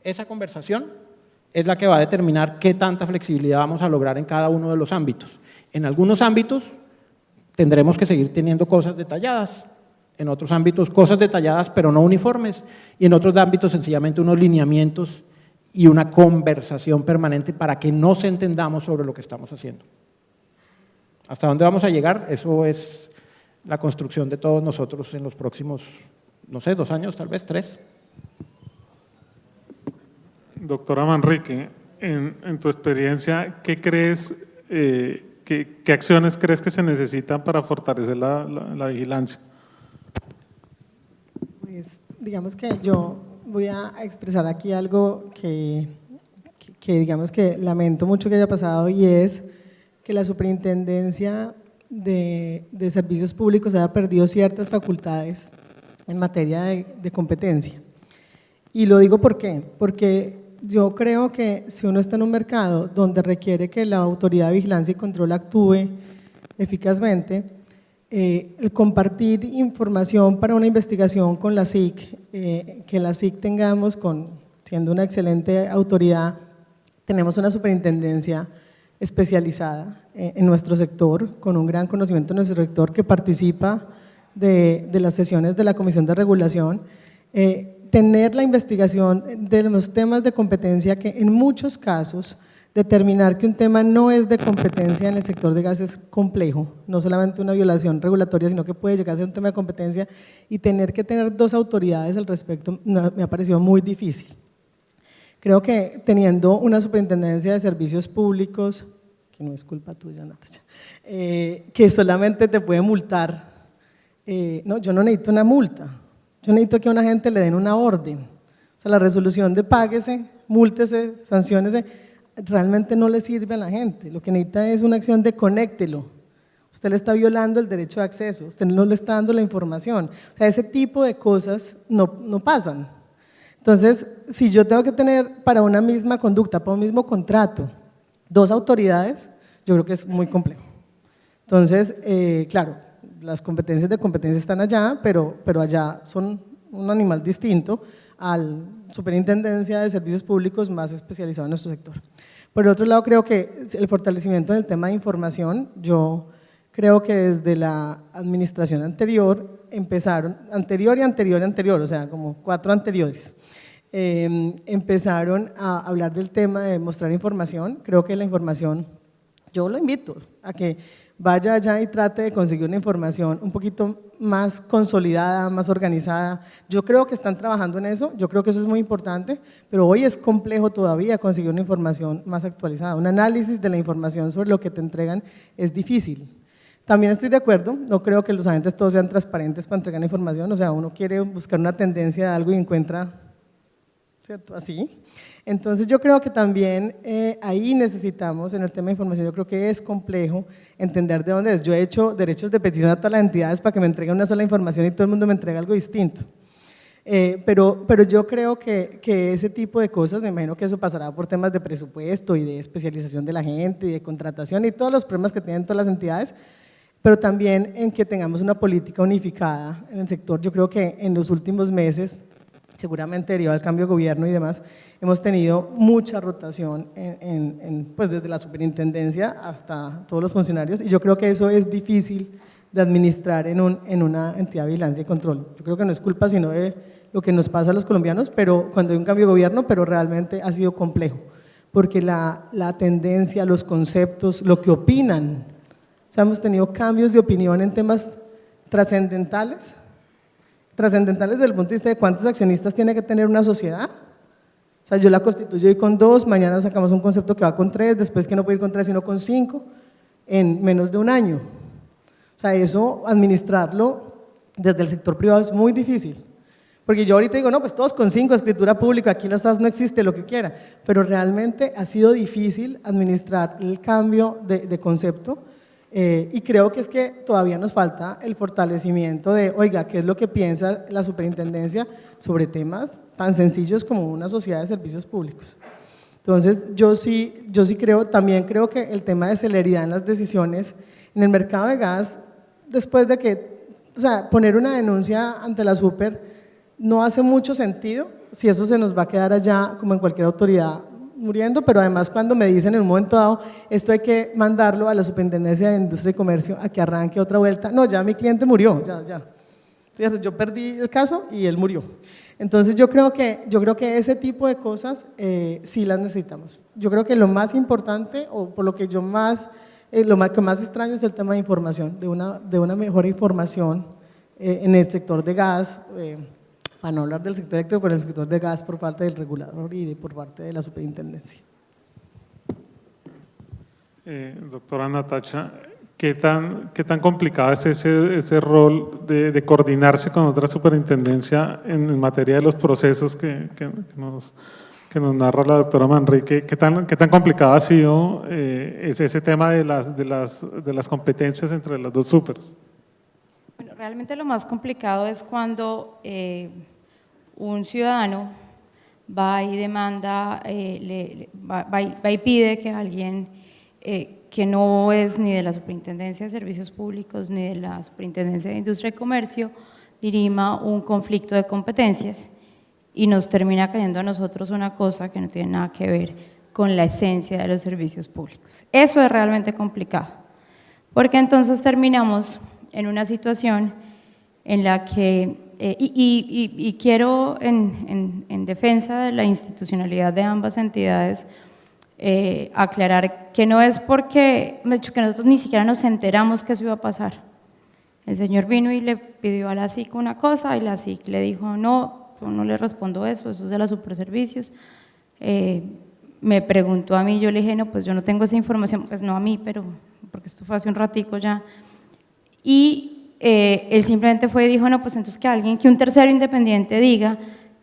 S3: Esa conversación es la que va a determinar qué tanta flexibilidad vamos a lograr en cada uno de los ámbitos. En algunos ámbitos tendremos que seguir teniendo cosas detalladas, en otros ámbitos cosas detalladas pero no uniformes, y en otros ámbitos sencillamente unos lineamientos y una conversación permanente para que nos entendamos sobre lo que estamos haciendo. ¿Hasta dónde vamos a llegar? Eso es la construcción de todos nosotros en los próximos, no sé, 2 años, tal vez 3.
S2: Doctora Manrique, en tu experiencia, ¿qué crees, qué acciones crees que se necesitan para fortalecer la vigilancia?
S4: Pues digamos que yo voy a expresar aquí algo que digamos que lamento mucho que haya pasado y es que la Superintendencia de Servicios Públicos haya perdido ciertas facultades en materia de competencia. Y lo digo ¿por qué? Porque yo creo que si uno está en un mercado donde requiere que la Autoridad de Vigilancia y Control actúe eficazmente, el compartir información para una investigación con la SIC, que la SIC tengamos, siendo una excelente autoridad, tenemos una superintendencia especializada en nuestro sector, con un gran conocimiento en nuestro sector que participa de las sesiones de la Comisión de Regulación. tener la investigación de los temas de competencia, que en muchos casos determinar que un tema no es de competencia en el sector de gas es complejo, no solamente una violación regulatoria, sino que puede llegar a ser un tema de competencia, y tener que tener dos autoridades al respecto me ha parecido muy difícil. Creo que teniendo una superintendencia de servicios públicos, que no es culpa tuya, Natacha, que solamente te puede multar, no, yo no necesito una multa, yo necesito que a una gente le den una orden, o sea, la resolución de páguese, múltese, sanciónese, realmente no le sirve a la gente, lo que necesita es una acción de conéctelo. Usted le está violando el derecho de acceso, usted no le está dando la información, o sea, ese tipo de cosas no pasan. Entonces, si yo tengo que tener para una misma conducta, para un mismo contrato, dos autoridades, yo creo que es muy complejo. Entonces, claro, las competencias de competencia están allá, pero allá son un animal distinto al Superintendencia de Servicios Públicos más especializado en nuestro sector. Por el otro lado, creo que el fortalecimiento en el tema de información, yo creo que desde la administración anterior empezaron, anterior, o sea, como 4 anteriores, empezaron a hablar del tema de mostrar información. Creo que la información, yo lo invito a que vaya allá y trate de conseguir una información un poquito más consolidada, más organizada. Yo creo que están trabajando en eso, yo creo que eso es muy importante, pero hoy es complejo todavía conseguir una información más actualizada. Un análisis de la información sobre lo que te entregan es difícil. También estoy de acuerdo, no creo que los agentes todos sean transparentes para entregar información, o sea, uno quiere buscar una tendencia de algo y encuentra, ¿cierto? Así. Entonces yo creo que también ahí necesitamos, en el tema de información, yo creo que es complejo entender de dónde es. Yo he hecho derechos de petición a todas las entidades para que me entreguen una sola información y todo el mundo me entrega algo distinto. Pero yo creo que ese tipo de cosas, me imagino que eso pasará por temas de presupuesto y de especialización de la gente y de contratación y todos los problemas que tienen todas las entidades, pero también en que tengamos una política unificada en el sector. Yo creo que en los últimos meses, seguramente derivado del cambio de gobierno y demás, hemos tenido mucha rotación pues desde la superintendencia hasta todos los funcionarios, y yo creo que eso es difícil de administrar en una entidad de vigilancia y control. Yo creo que no es culpa sino de lo que nos pasa a los colombianos, pero cuando hay un cambio de gobierno, pero realmente ha sido complejo, porque la tendencia, los conceptos, lo que opinan, o sea, hemos tenido cambios de opinión en temas trascendentales desde el punto de vista de cuántos accionistas tiene que tener una sociedad. O sea, yo la constituyo hoy con 2, mañana sacamos un concepto que va con 3, después que no puede ir con 3 sino con 5, en menos de un año. O sea, eso, administrarlo desde el sector privado es muy difícil. Porque yo ahorita digo, no, pues todos con 5, escritura pública, aquí las SAS no existe, lo que quiera. Pero realmente ha sido difícil administrar el cambio de concepto. Y creo que es que todavía nos falta el fortalecimiento de, oiga, ¿qué es lo que piensa la superintendencia sobre temas tan sencillos como una sociedad de servicios públicos? Entonces, yo sí creo, también creo que el tema de celeridad en las decisiones en el mercado de gas, después de que, o sea, poner una denuncia ante la super no hace mucho sentido si eso se nos va a quedar allá como en cualquier autoridad muriendo, pero además cuando me dicen en un momento dado, esto hay que mandarlo a la Superintendencia de Industria y Comercio a que arranque otra vuelta, no, ya mi cliente murió, ya. Entonces, yo perdí el caso y él murió. Entonces yo creo que ese tipo de cosas sí las necesitamos. Yo creo que lo más importante, o por lo que yo que más extraño es el tema de información, de una mejor información en el sector de gas, para no hablar del sector eléctrico, pero el sector de gas por parte del regulador y por parte de la superintendencia.
S2: Doctora Natacha, ¿qué tan complicado es ese rol de coordinarse con otra superintendencia en materia de los procesos que nos narra la doctora Manrique? ¿Qué tan complicado ha sido ese tema de las competencias entre las dos supers?
S5: Bueno, realmente lo más complicado es cuando un ciudadano va y demanda, va y pide que alguien que no es ni de la Superintendencia de Servicios Públicos ni de la Superintendencia de Industria y Comercio dirima un conflicto de competencias, y nos termina cayendo a nosotros una cosa que no tiene nada que ver con la esencia de los servicios públicos. Eso es realmente complicado, porque entonces terminamos en una situación en la que y quiero, en defensa de la institucionalidad de ambas entidades, aclarar que no es porque, de hecho, que nosotros ni siquiera nos enteramos que eso iba a pasar. El señor vino y le pidió a la SIC una cosa y la SIC le dijo, no, yo no le respondo eso es de la Superservicios. Me preguntó a mí, yo le dije, no, pues yo no tengo esa información, pues no a mí, pero porque esto fue hace un ratico ya. Y él simplemente fue y dijo, no, pues entonces que un tercero independiente diga,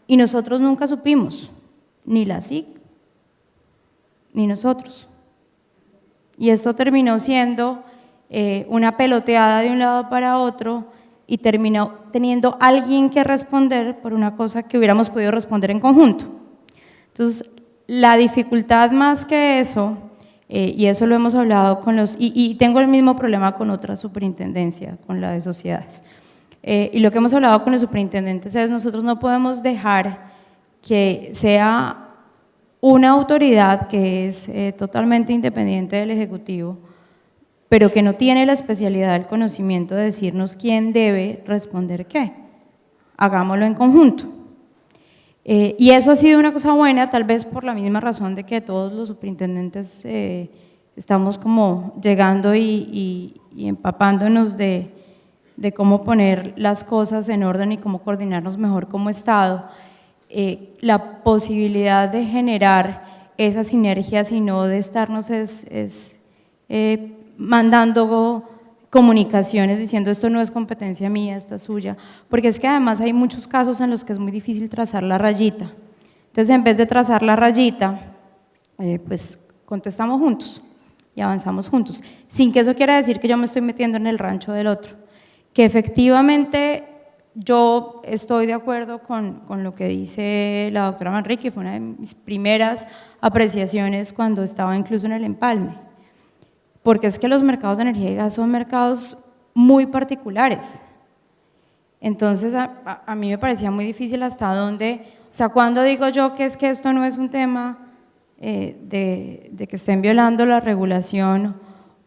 S5: y nosotros nunca supimos, ni la SIC, ni nosotros. Y esto terminó siendo una peloteada de un lado para otro y terminó teniendo alguien que responder por una cosa que hubiéramos podido responder en conjunto. Entonces, la dificultad más que eso, y eso lo hemos hablado con y tengo el mismo problema con otra superintendencia, con la de sociedades, y lo que hemos hablado con los superintendentes es nosotros no podemos dejar que sea una autoridad que es totalmente independiente del Ejecutivo, pero que no tiene la especialidad del conocimiento de decirnos quién debe responder qué. Hagámoslo en conjunto. Y eso ha sido una cosa buena, tal vez por la misma razón de que todos los superintendentes estamos como llegando y empapándonos de cómo poner las cosas en orden y cómo coordinarnos mejor como Estado. La posibilidad de generar esas sinergias y no de estarnos mandando comunicaciones diciendo esto no es competencia mía, esta es suya, porque es que además hay muchos casos en los que es muy difícil trazar la rayita. Entonces, en vez de trazar la rayita, pues contestamos juntos y avanzamos juntos, sin que eso quiera decir que yo me estoy metiendo en el rancho del otro, que efectivamente yo estoy de acuerdo con lo que dice la doctora Manrique, fue una de mis primeras apreciaciones cuando estaba incluso en el empalme. Porque es que los mercados de energía y gas son mercados muy particulares. Entonces, a mí me parecía muy difícil hasta dónde, o sea, cuando digo yo que es que esto no es un tema de que estén violando la regulación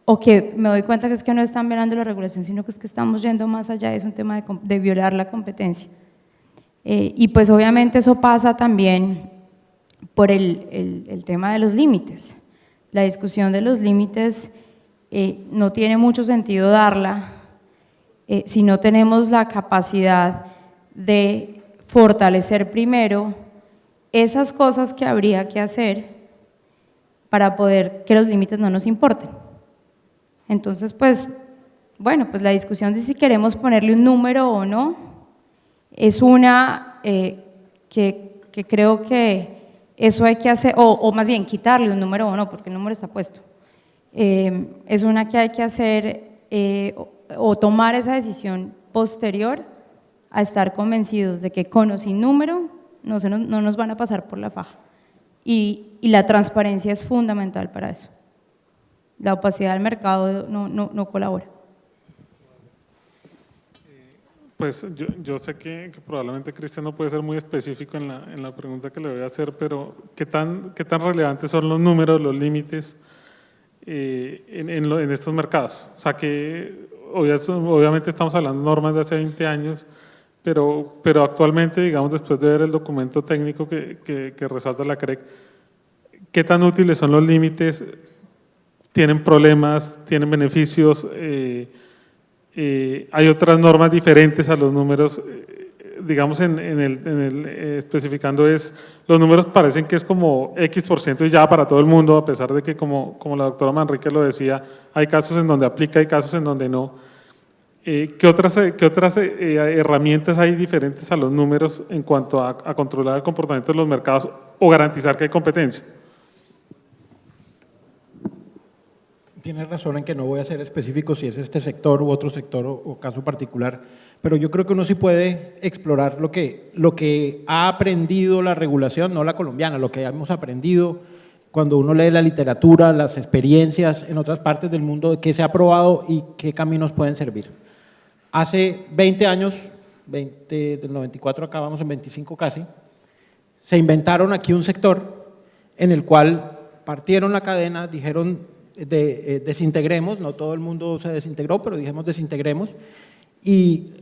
S5: o que me doy cuenta que es que no están violando la regulación, sino que es que estamos yendo más allá, es un tema de violar la competencia. Y pues obviamente eso pasa también por el tema de los límites. La discusión de los límites no tiene mucho sentido darla si no tenemos la capacidad de fortalecer primero esas cosas que habría que hacer para poder que los límites no nos importen. Entonces, pues, bueno, pues la discusión de si queremos ponerle un número o no es una que creo que eso hay que hacer, o más bien quitarle un número o no, porque el número está puesto. Es una que hay que hacer o tomar esa decisión posterior a estar convencidos de que con o sin número no nos van a pasar por la faja. Y la transparencia es fundamental para eso. La opacidad del mercado no colabora.
S2: Pues yo sé que probablemente Cristian no puede ser muy específico en la pregunta que le voy a hacer, pero ¿qué tan relevantes son los números, los límites en estos mercados? O sea, que obviamente estamos hablando de normas de hace 20 años, pero actualmente, digamos, después de ver el documento técnico que resalta la CREC, ¿qué tan útiles son los límites? ¿Tienen problemas? ¿Tienen beneficios? Hay otras normas diferentes a los números, digamos especificando los números parecen que es como X% y ya para todo el mundo, a pesar de que como la doctora Manrique lo decía, hay casos en donde aplica, hay casos en donde no. ¿Qué otras herramientas hay diferentes a los números en cuanto a controlar el comportamiento de los mercados o garantizar que hay competencia?
S3: Tienes razón en que no voy a ser específico si es este sector u otro sector o caso particular, pero yo creo que uno sí puede explorar lo que ha aprendido la regulación, no la colombiana, lo que hemos aprendido cuando uno lee la literatura, las experiencias en otras partes del mundo, de qué se ha probado y qué caminos pueden servir. Hace 20 años, del 94 acá vamos en 25 casi, se inventaron aquí un sector en el cual partieron la cadena, dijeron desintegremos, no todo el mundo se desintegró, pero dijimos desintegremos, y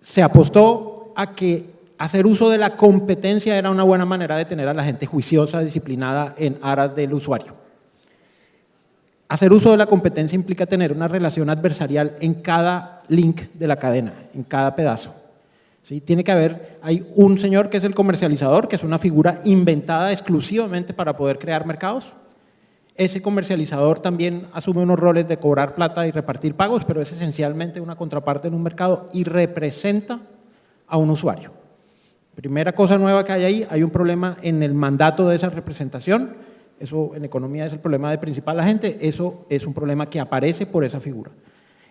S3: se apostó a que hacer uso de la competencia era una buena manera de tener a la gente juiciosa, disciplinada en aras del usuario. Hacer uso de la competencia implica tener una relación adversarial en cada link de la cadena, en cada pedazo. ¿Sí? Tiene que haber, hay un señor que es el comercializador, que es una figura inventada exclusivamente para poder crear mercados. Ese comercializador también asume unos roles de cobrar plata y repartir pagos, pero es esencialmente una contraparte en un mercado y representa a un usuario. Primera cosa nueva que hay ahí, hay un problema en el mandato de esa representación. Eso en economía es el problema de principal agente, eso es un problema que aparece por esa figura.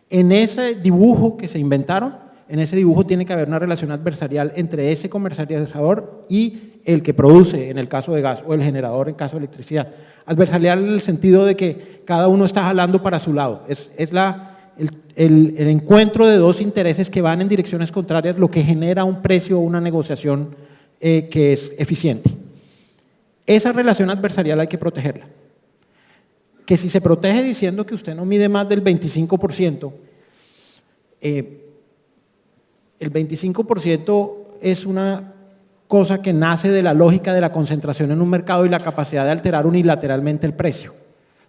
S3: En ese dibujo que se inventaron, en ese dibujo tiene que haber una relación adversarial entre ese comercializador y el que produce, en el caso de gas, o el generador en caso de electricidad. Adversarial en el sentido de que cada uno está jalando para su lado. Es el encuentro de dos intereses que van en direcciones contrarias lo que genera un precio o una negociación que es eficiente. Esa relación adversarial hay que protegerla. Que si se protege diciendo que usted no mide más del 25%, el 25% es una cosa que nace de la lógica de la concentración en un mercado y la capacidad de alterar unilateralmente el precio.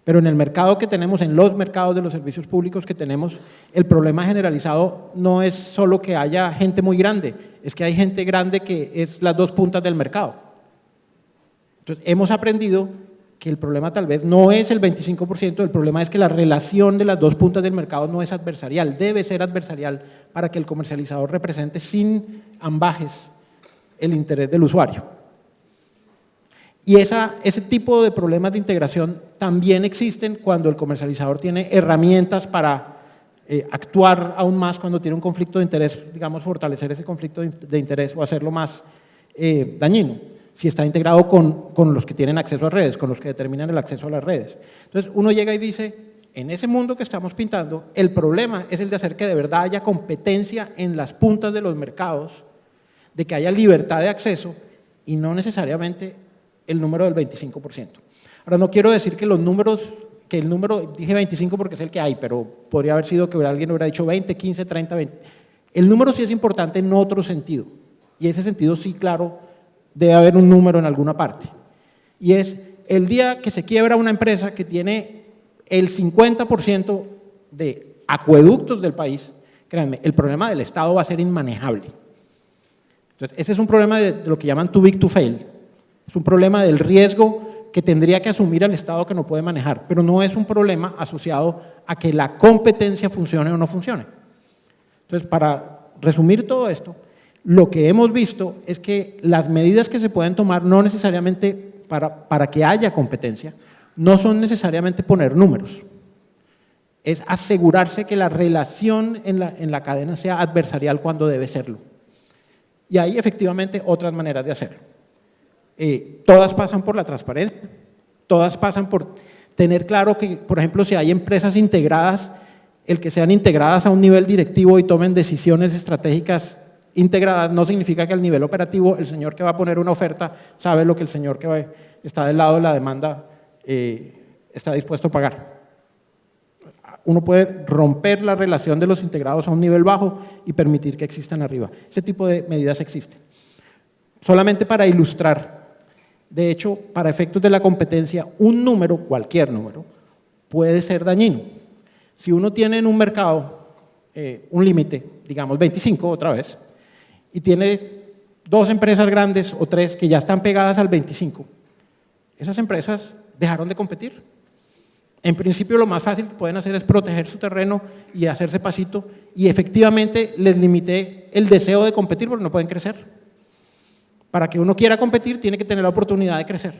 S3: Pero en el mercado que tenemos, en los mercados de los servicios públicos que tenemos, el problema generalizado no es solo que haya gente muy grande, es que hay gente grande que es las dos puntas del mercado. Entonces, hemos aprendido que el problema tal vez no es el 25%, el problema es que la relación de las dos puntas del mercado no es adversarial, debe ser adversarial para que el comercializador represente sin ambajes el interés del usuario. Y ese tipo de problemas de integración también existen cuando el comercializador tiene herramientas para actuar aún más cuando tiene un conflicto de interés, digamos, fortalecer ese conflicto de interés o hacerlo más dañino. Si está integrado con los que tienen acceso a redes, con los que determinan el acceso a las redes. Entonces, uno llega y dice, en ese mundo que estamos pintando, el problema es el de hacer que de verdad haya competencia en las puntas de los mercados, de que haya libertad de acceso y no necesariamente el número del 25%. Ahora, no quiero decir que los números, que el número, dije 25 porque es el que hay, pero podría haber sido que alguien hubiera dicho 20, 15, 30, 20. El número sí es importante en otro sentido, y ese sentido sí, claro, debe haber un número en alguna parte. Y es el día que se quiebra una empresa que tiene el 50% de acueductos del país, créanme, el problema del Estado va a ser inmanejable. Entonces, ese es un problema de lo que llaman too big to fail. Es un problema del riesgo que tendría que asumir el Estado que no puede manejar, pero no es un problema asociado a que la competencia funcione o no funcione. Entonces, para resumir todo esto, lo que hemos visto es que las medidas que se pueden tomar no necesariamente para que haya competencia, no son necesariamente poner números, es asegurarse que la relación en la cadena sea adversarial cuando debe serlo. Y hay efectivamente otras maneras de hacerlo. Todas pasan por la transparencia, todas pasan por tener claro que, por ejemplo, si hay empresas integradas, el que sean integradas a un nivel directivo y tomen decisiones estratégicas integradas no significa que al nivel operativo el señor que va a poner una oferta sabe lo que el señor que está del lado de la demanda está dispuesto a pagar. Uno puede romper la relación de los integrados a un nivel bajo y permitir que existan arriba. Ese tipo de medidas existen. Solamente para ilustrar, de hecho, para efectos de la competencia, un número, cualquier número, puede ser dañino. Si uno tiene en un mercado un límite, digamos 25 otra vez, y tiene dos empresas grandes o tres que ya están pegadas al 25, esas empresas dejaron de competir. En principio lo más fácil que pueden hacer es proteger su terreno y hacerse pasito, y efectivamente les limité el deseo de competir porque no pueden crecer. Para que uno quiera competir tiene que tener la oportunidad de crecer.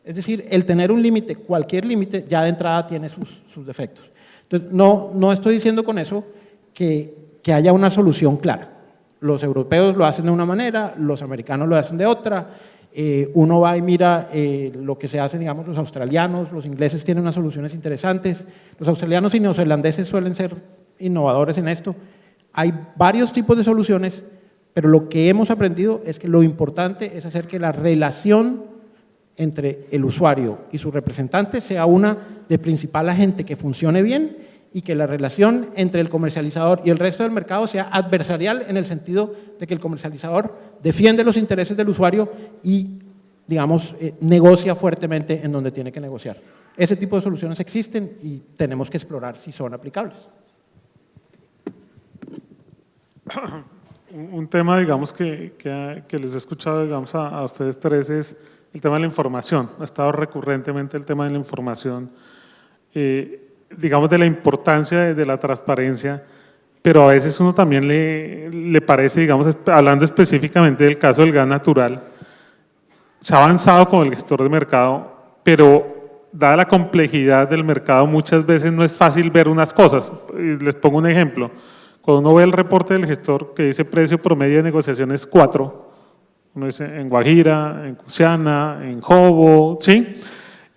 S3: Es decir, el tener un límite, cualquier límite, ya de entrada tiene sus defectos. Entonces, no estoy diciendo con eso que haya una solución clara. Los europeos lo hacen de una manera, los americanos lo hacen de otra, uno va y mira lo que se hace, digamos, los australianos, los ingleses tienen unas soluciones interesantes, los australianos y neozelandeses suelen ser innovadores en esto. Hay varios tipos de soluciones, pero lo que hemos aprendido es que lo importante es hacer que la relación entre el usuario y su representante sea una de principal agente que funcione bien y que la relación entre el comercializador y el resto del mercado sea adversarial en el sentido de que el comercializador defiende los intereses del usuario y, digamos, negocia fuertemente en donde tiene que negociar. Ese tipo de soluciones existen y tenemos que explorar si son aplicables.
S2: Un tema, digamos, que les he escuchado, digamos, a ustedes tres es el tema de la información. Ha estado recurrentemente el tema de la información, digamos, de la importancia de la transparencia, pero a veces uno también le parece, digamos, hablando específicamente del caso del gas natural, se ha avanzado con el gestor de mercado, pero dada la complejidad del mercado, muchas veces no es fácil ver unas cosas. Les pongo un ejemplo. Cuando uno ve el reporte del gestor que dice precio promedio de negociaciones 4, uno dice en Guajira, en Cusiana, en Jobo, ¿sí?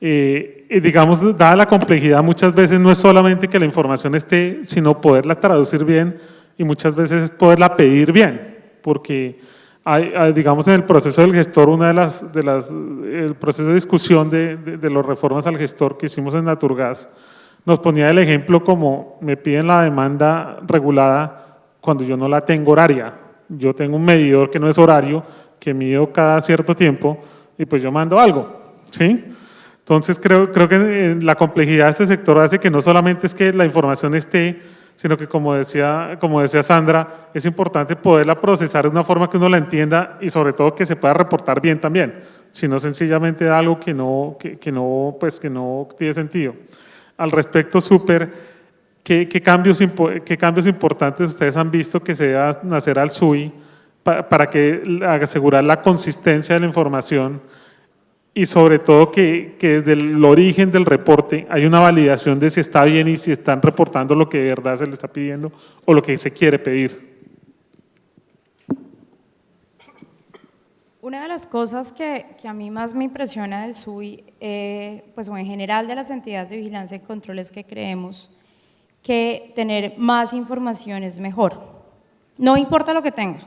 S2: Digamos, dada la complejidad, muchas veces no es solamente que la información esté, sino poderla traducir bien y muchas veces es poderla pedir bien, porque digamos, en el proceso del gestor, el proceso de discusión de las reformas al gestor que hicimos en Naturgas, nos ponía el ejemplo como me piden la demanda regulada cuando yo no la tengo horaria. Yo tengo un medidor que no es horario, que mido cada cierto tiempo y pues yo mando algo, ¿sí? Entonces creo que la complejidad de este sector hace que no solamente es que la información esté, sino que como decía Sandra, es importante poderla procesar de una forma que uno la entienda y sobre todo que se pueda reportar bien también, sino sencillamente algo que no tiene sentido. Al respecto, ¿qué cambios importantes ustedes han visto que se deba hacer al SUI para asegurar la consistencia de la información y sobre todo que desde el origen del reporte hay una validación de si está bien y si están reportando lo que de verdad se le está pidiendo o lo que se quiere pedir?
S5: Una de las cosas que a mí más me impresiona del SUI, pues o en general de las entidades de vigilancia y control, es que creemos que tener más información es mejor. No importa lo que tenga.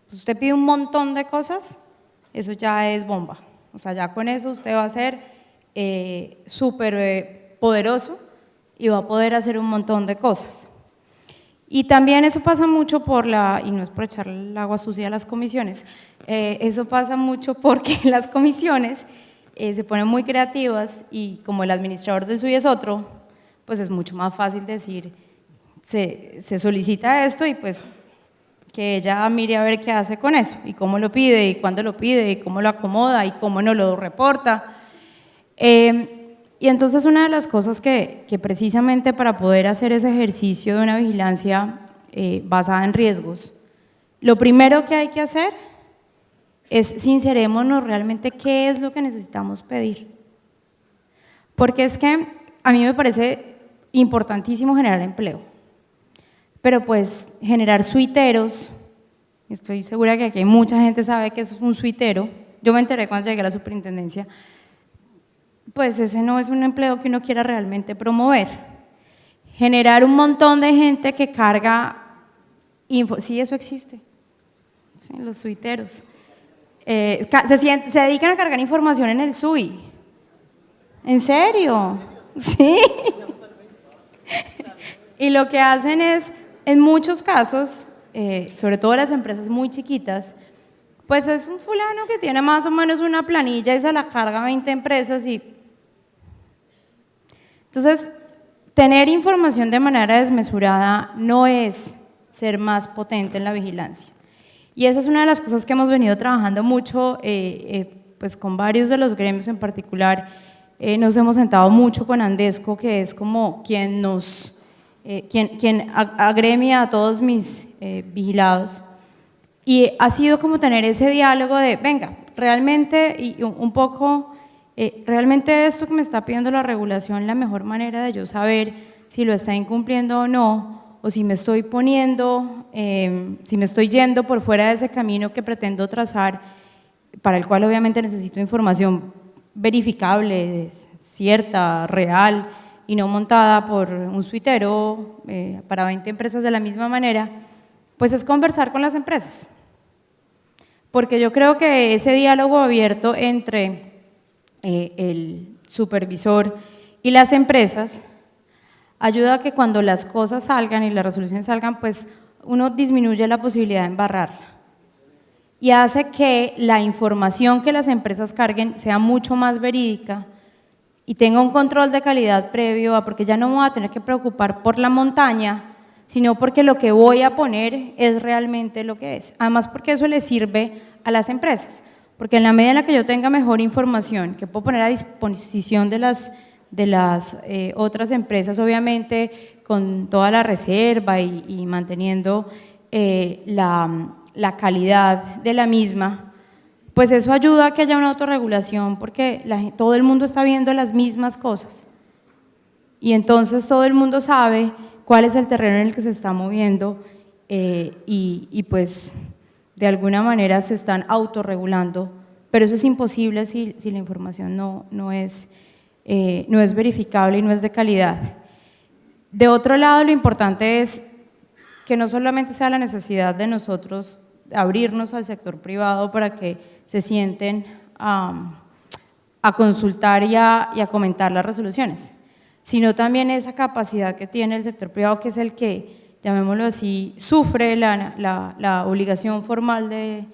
S5: Pues usted pide un montón de cosas, eso ya es bomba. O sea, ya con eso usted va a ser súper poderoso y va a poder hacer un montón de cosas. Y también eso pasa mucho y no es por echarle el agua sucia a las comisiones, eso pasa mucho porque las comisiones se ponen muy creativas y como el administrador del SUI es otro, pues es mucho más fácil decir, se solicita esto y pues que ella mire a ver qué hace con eso y cómo lo pide y cuándo lo pide y cómo lo acomoda y cómo no lo reporta. Y entonces una de las cosas que precisamente para poder hacer ese ejercicio de una vigilancia basada en riesgos, lo primero que hay que hacer es sincerémonos realmente qué es lo que necesitamos pedir. Porque es que a mí me parece importantísimo generar empleo, pero pues generar suiteros, estoy segura que aquí mucha gente sabe que es un suitero, yo me enteré cuando llegué a la superintendencia, pues ese no es un empleo que uno quiera realmente promover. Generar un montón de gente que carga info, sí, eso existe, sí, los suiteros. Se dedican a cargar información en el SUI. ¿En serio? Sí. Y lo que hacen es, en muchos casos, sobre todo las empresas muy chiquitas, pues es un fulano que tiene más o menos una planilla y se la carga a 20 empresas y… Entonces, tener información de manera desmesurada no es ser más potente en la vigilancia. Y esa es una de las cosas que hemos venido trabajando mucho, pues con varios de los gremios en particular. Nos hemos sentado mucho con Andesco, que es como quien agremia a todos mis vigilados. Y ha sido como tener ese diálogo de, venga, realmente, y un poco… realmente esto que me está pidiendo la regulación, la mejor manera de yo saber si lo está incumpliendo o no, o si me estoy si me estoy yendo por fuera de ese camino que pretendo trazar, para el cual obviamente necesito información verificable, cierta, real, y no montada por un suitero para 20 empresas de la misma manera, pues es conversar con las empresas. Porque yo creo que ese diálogo abierto entre el supervisor y las empresas ayuda a que cuando las cosas salgan y las resoluciones salgan, pues uno disminuye la posibilidad de embarrarla. Y hace que la información que las empresas carguen sea mucho más verídica y tenga un control de calidad previo, porque ya no me voy a tener que preocupar por la montaña, sino porque lo que voy a poner es realmente lo que es. Además, porque eso le sirve a las empresas, porque en la medida en la que yo tenga mejor información que puedo poner a disposición de las otras empresas, obviamente con toda la reserva y manteniendo la calidad de la misma, pues eso ayuda a que haya una autorregulación, porque todo el mundo está viendo las mismas cosas y entonces todo el mundo sabe cuál es el terreno en el que se está moviendo y pues de alguna manera se están autorregulando, pero eso es imposible si la información no es verificable y no es de calidad. De otro lado, lo importante es que no solamente sea la necesidad de nosotros abrirnos al sector privado para que se sienten a consultar y a comentar las resoluciones, sino también esa capacidad que tiene el sector privado, que es el que, llamémoslo así, sufre la obligación formal de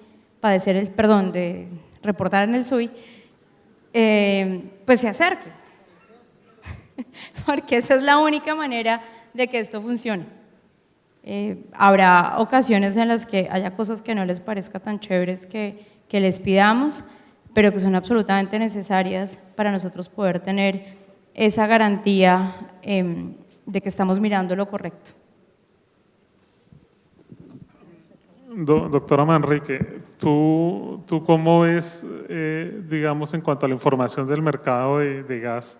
S5: de reportar en el SUI, pues se acerque, porque esa es la única manera de que esto funcione. Habrá ocasiones en las que haya cosas que no les parezca tan chéveres que les pidamos, pero que son absolutamente necesarias para nosotros poder tener esa garantía de que estamos mirando lo correcto.
S2: Doctora Manrique, ¿tú cómo ves, digamos, en cuanto a la información del mercado de gas?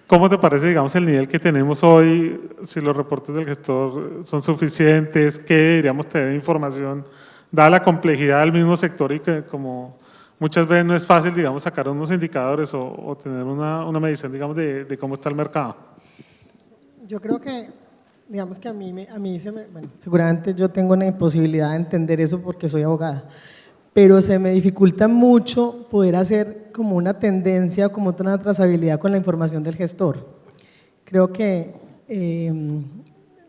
S2: ¿Cómo te parece, digamos, el nivel que tenemos hoy? Si los reportes del gestor son suficientes, ¿qué deberíamos tener de información? Dada la complejidad del mismo sector y que como muchas veces no es fácil, digamos, sacar unos indicadores o tener una medición, digamos, de cómo está el mercado.
S4: Yo creo que, digamos que bueno, seguramente yo tengo una imposibilidad de entender eso porque soy abogada, pero se me dificulta mucho poder hacer como una tendencia, como una trazabilidad con la información del gestor. Creo que,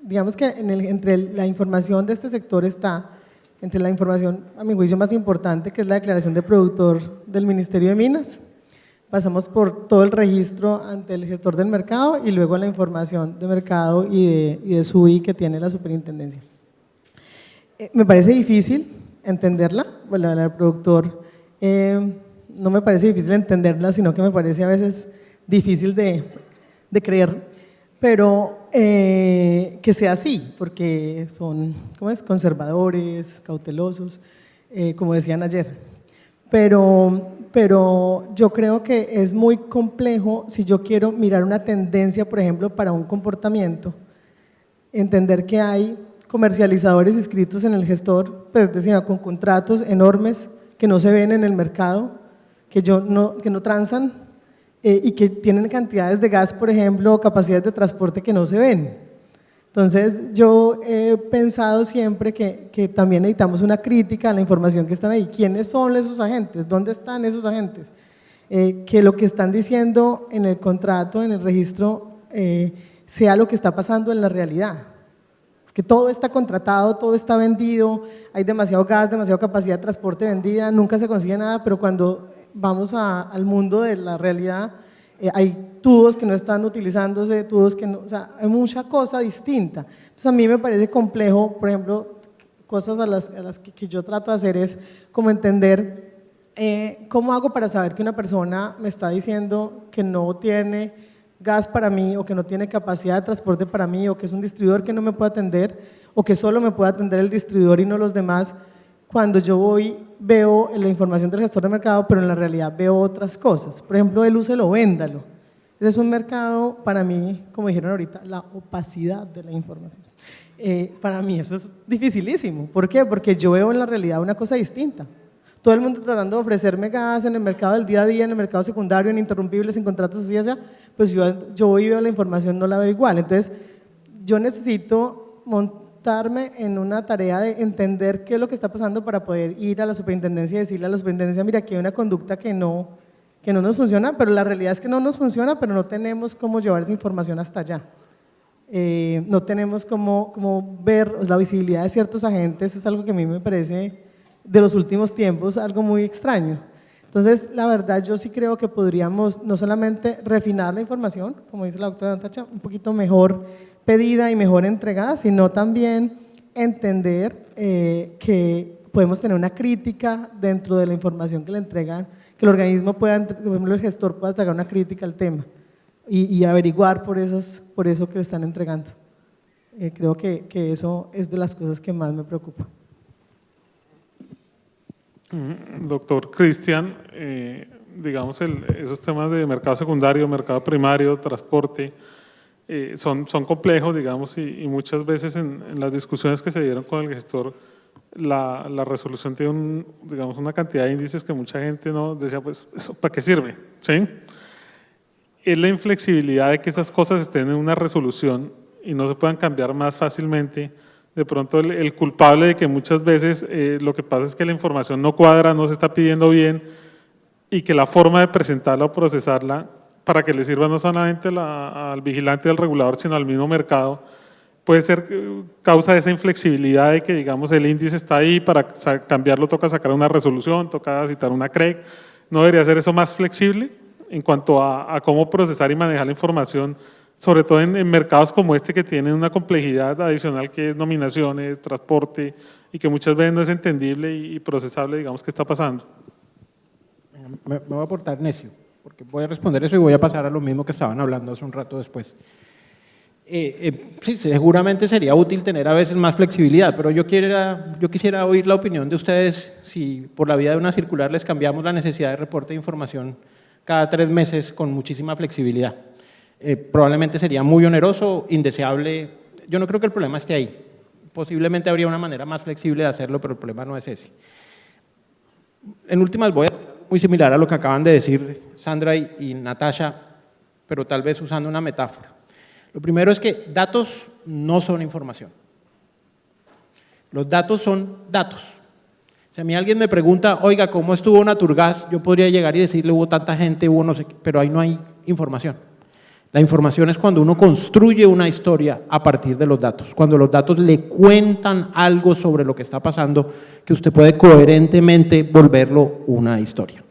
S4: digamos que entre la información de este sector está, entre la información, a mi juicio, más importante, que es la declaración de productor del Ministerio de Minas. Pasamos por todo el registro ante el gestor del mercado y luego la información de mercado y de SUI que tiene la superintendencia. Me parece difícil entenderla, bueno, la del productor no me parece difícil entenderla, sino que me parece a veces difícil de creer, pero que sea así, porque son conservadores, cautelosos, como decían ayer. Pero yo creo que es muy complejo si yo quiero mirar una tendencia, por ejemplo, para un comportamiento, entender que hay comercializadores inscritos en el gestor, pues decía, con contratos enormes que no se ven en el mercado, que no transan y que tienen cantidades de gas, por ejemplo, capacidades de transporte que no se ven. Entonces yo he pensado siempre que también necesitamos una crítica a la información que están ahí. ¿Quiénes son esos agentes? ¿Dónde están esos agentes? Que lo que están diciendo en el contrato, en el registro, sea lo que está pasando en la realidad. Que todo está contratado, todo está vendido, hay demasiado gas, demasiada capacidad de transporte vendida, nunca se consigue nada, pero cuando vamos al mundo de la realidad, hay tubos que no están utilizándose, tubos que no, o sea, hay mucha cosa distinta. Entonces a mí me parece complejo, por ejemplo, cosas a las que yo trato de hacer es como entender cómo hago para saber que una persona me está diciendo que no tiene gas para mí o que no tiene capacidad de transporte para mí o que es un distribuidor que no me puede atender o que solo me puede atender el distribuidor y no los demás, cuando yo veo la información del gestor de mercado, pero en la realidad veo otras cosas. Por ejemplo, el úselo o véndalo. Ese es un mercado, para mí, como dijeron ahorita, la opacidad de la información. Para mí eso es dificilísimo. ¿Por qué? Porque yo veo en la realidad una cosa distinta. Todo el mundo tratando de ofrecerme gas en el mercado del día a día, en el mercado secundario, en ininterrumpibles, en contratos así, pues yo voy y veo la información, no la veo igual. Entonces, yo necesito montarme en una tarea de entender qué es lo que está pasando para poder ir a la superintendencia y decirle a la superintendencia, mira, aquí hay una conducta que no nos funciona, pero la realidad es que no nos funciona, pero no tenemos cómo llevar esa información hasta allá. no tenemos como ver la visibilidad de ciertos agentes, es algo que a mí me parece de los últimos tiempos algo muy extraño. Entonces, la verdad, yo sí creo que podríamos no solamente refinar la información, como dice la doctora Natacha, un poquito mejor pedida y mejor entregada, sino también entender que podemos tener una crítica dentro de la información que le entregan, que el organismo pueda, por ejemplo, el gestor pueda traer una crítica al tema y averiguar por eso que le están entregando. Creo que eso es de las cosas que más me preocupa.
S2: Doctor Cristian, digamos, esos temas de mercado secundario, mercado primario, transporte, son complejos, digamos, y muchas veces en las discusiones que se dieron con el gestor, la resolución tiene digamos, una cantidad de índices que mucha gente no decía, pues, ¿eso para qué sirve? ¿Sí? Es la inflexibilidad de que esas cosas estén en una resolución y no se puedan cambiar más fácilmente. De pronto el culpable de que muchas veces lo que pasa es que la información no cuadra, no se está pidiendo bien y que la forma de presentarla o procesarla para que le sirva no solamente al vigilante y al regulador, sino al mismo mercado, puede ser causa de esa inflexibilidad de que, digamos, el índice está ahí, para cambiarlo toca sacar una resolución, toca citar una CREC. ¿No debería ser eso más flexible en cuanto a cómo procesar y manejar la información, sobre todo en mercados como este que tienen una complejidad adicional que es nominaciones, transporte, y que muchas veces no es entendible y procesable, digamos, qué está pasando?
S3: Me voy a portar necio, porque voy a responder eso y voy a pasar a lo mismo que estaban hablando hace un rato después. Sí, seguramente sería útil tener a veces más flexibilidad, pero yo quisiera oír la opinión de ustedes si por la vía de una circular les cambiamos la necesidad de reporte de información cada 3 meses con muchísima flexibilidad. Probablemente sería muy oneroso, indeseable. Yo no creo que el problema esté ahí. Posiblemente habría una manera más flexible de hacerlo, pero el problema no es ese. En últimas, voy a muy similar a lo que acaban de decir Sandra y Natasha, pero tal vez usando una metáfora. Lo primero es que datos no son información. Los datos son datos. Si a mí alguien me pregunta, oiga, ¿cómo estuvo Naturgas? Yo podría llegar y decirle, hubo tanta gente, hubo no sé qué, pero ahí no hay información. La información es cuando uno construye una historia a partir de los datos, cuando los datos le cuentan algo sobre lo que está pasando que usted puede coherentemente volverlo una historia.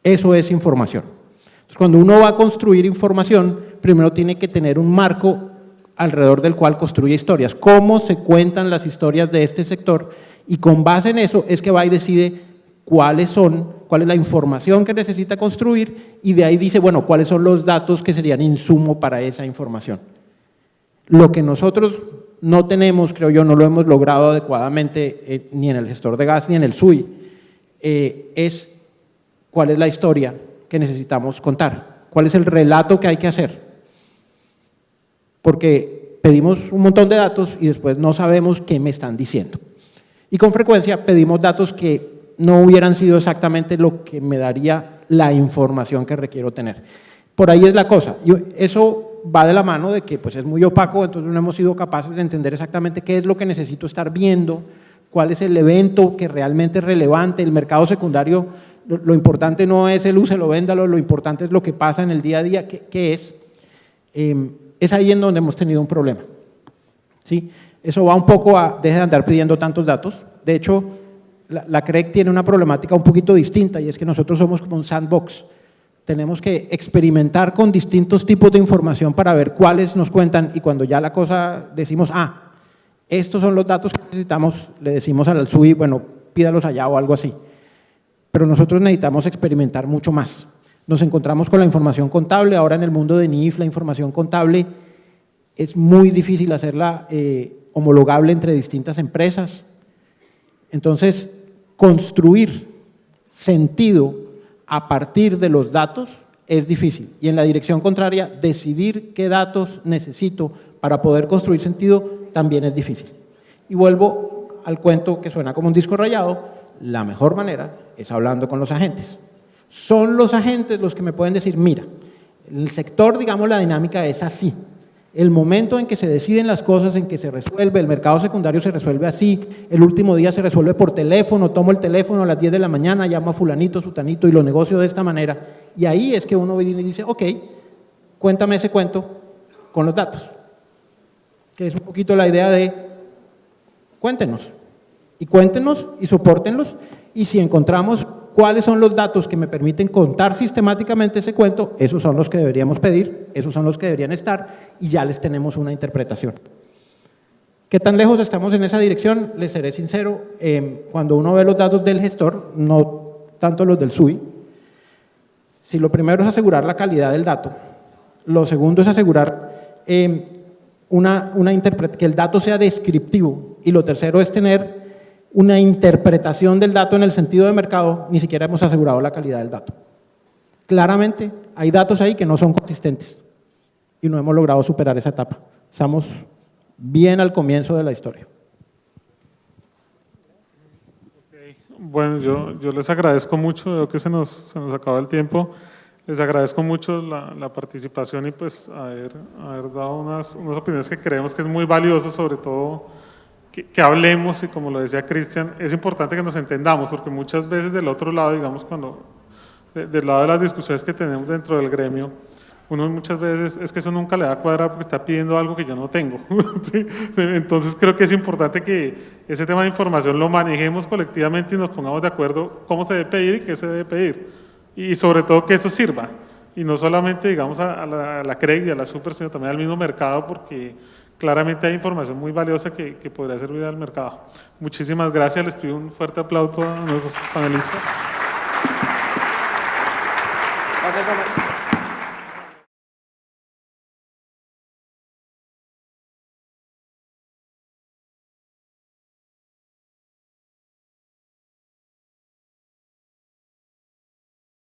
S3: Eso es información. Entonces, cuando uno va a construir información, primero tiene que tener un marco alrededor del cual construye historias. ¿Cómo se cuentan las historias de este sector? Y con base en eso es que va y decide cuál es la información que necesita construir y de ahí dice, bueno, cuáles son los datos que serían insumo para esa información. Lo que nosotros no tenemos, creo yo, no lo hemos logrado adecuadamente ni en el gestor de gas ni en el SUI, es cuál es la historia que necesitamos contar, cuál es el relato que hay que hacer. Porque pedimos un montón de datos y después no sabemos qué me están diciendo. Y con frecuencia pedimos datos que no hubieran sido exactamente lo que me daría la información que requiero tener. Por ahí es la cosa. Y eso va de la mano de que pues, es muy opaco, entonces no hemos sido capaces de entender exactamente qué es lo que necesito estar viendo, cuál es el evento que realmente es relevante. El mercado secundario, lo importante no es el úselo, véndalo, lo importante es lo que pasa en el día a día, ¿qué es? Es ahí en donde hemos tenido un problema. ¿Sí? Eso va un poco a, deje de andar pidiendo tantos datos. De hecho, la CREC tiene una problemática un poquito distinta y es que nosotros somos como un sandbox. Tenemos que experimentar con distintos tipos de información para ver cuáles nos cuentan y cuando ya la cosa decimos, estos son los datos que necesitamos, le decimos al SUI, bueno, pídalos allá o algo así. Pero nosotros necesitamos experimentar mucho más. Nos encontramos con la información contable, ahora en el mundo de NIF la información contable es muy difícil hacerla homologable entre distintas empresas. Entonces, construir sentido a partir de los datos es difícil y en la dirección contraria, decidir qué datos necesito para poder construir sentido también es difícil. Y vuelvo al cuento que suena como un disco rayado, la mejor manera es hablando con los agentes. Son los agentes los que me pueden decir, mira, en el sector, digamos, la dinámica es así. El momento en que se deciden las cosas, en que se resuelve, el mercado secundario se resuelve así, el último día se resuelve por teléfono, tomo el teléfono a las 10 de la mañana, llamo a fulanito, sutanito y lo negocio de esta manera. Y ahí es que uno viene y dice, ok, cuéntame ese cuento con los datos. que es un poquito la idea de cuéntenos y sopórtenlos, y si encontramos cuáles son los datos que me permiten contar sistemáticamente ese cuento, esos son los que deberíamos pedir, esos son los que deberían estar, y ya les tenemos una interpretación. ¿Qué tan lejos estamos en esa dirección? Les seré sincero, cuando uno ve los datos del gestor, no tanto los del SUI, si lo primero es asegurar la calidad del dato, lo segundo es asegurar que el dato sea descriptivo, y lo tercero es tener una interpretación del dato en el sentido de mercado, ni siquiera hemos asegurado la calidad del dato. Claramente hay datos ahí que no son consistentes y no hemos logrado superar esa etapa. Estamos bien al comienzo de la historia.
S2: Bueno, yo les agradezco mucho, veo que se nos acaba el tiempo. Les agradezco mucho la participación y pues haber dado unas opiniones que creemos que es muy valioso, sobre todo que hablemos, y como lo decía Cristian, es importante que nos entendamos, porque muchas veces del otro lado, digamos, del lado de las discusiones que tenemos dentro del gremio, uno muchas veces es que eso nunca le va a cuadrar porque está pidiendo algo que yo no tengo. ¿Sí? Entonces creo que es importante que ese tema de información lo manejemos colectivamente y nos pongamos de acuerdo cómo se debe pedir y qué se debe pedir, y sobre todo que eso sirva, y no solamente digamos a la CREG y a la Super, sino también al mismo mercado, porque claramente hay información muy valiosa que podría servir al mercado. Muchísimas gracias, les pido un fuerte aplauso a nuestros panelistas.
S3: Gracias,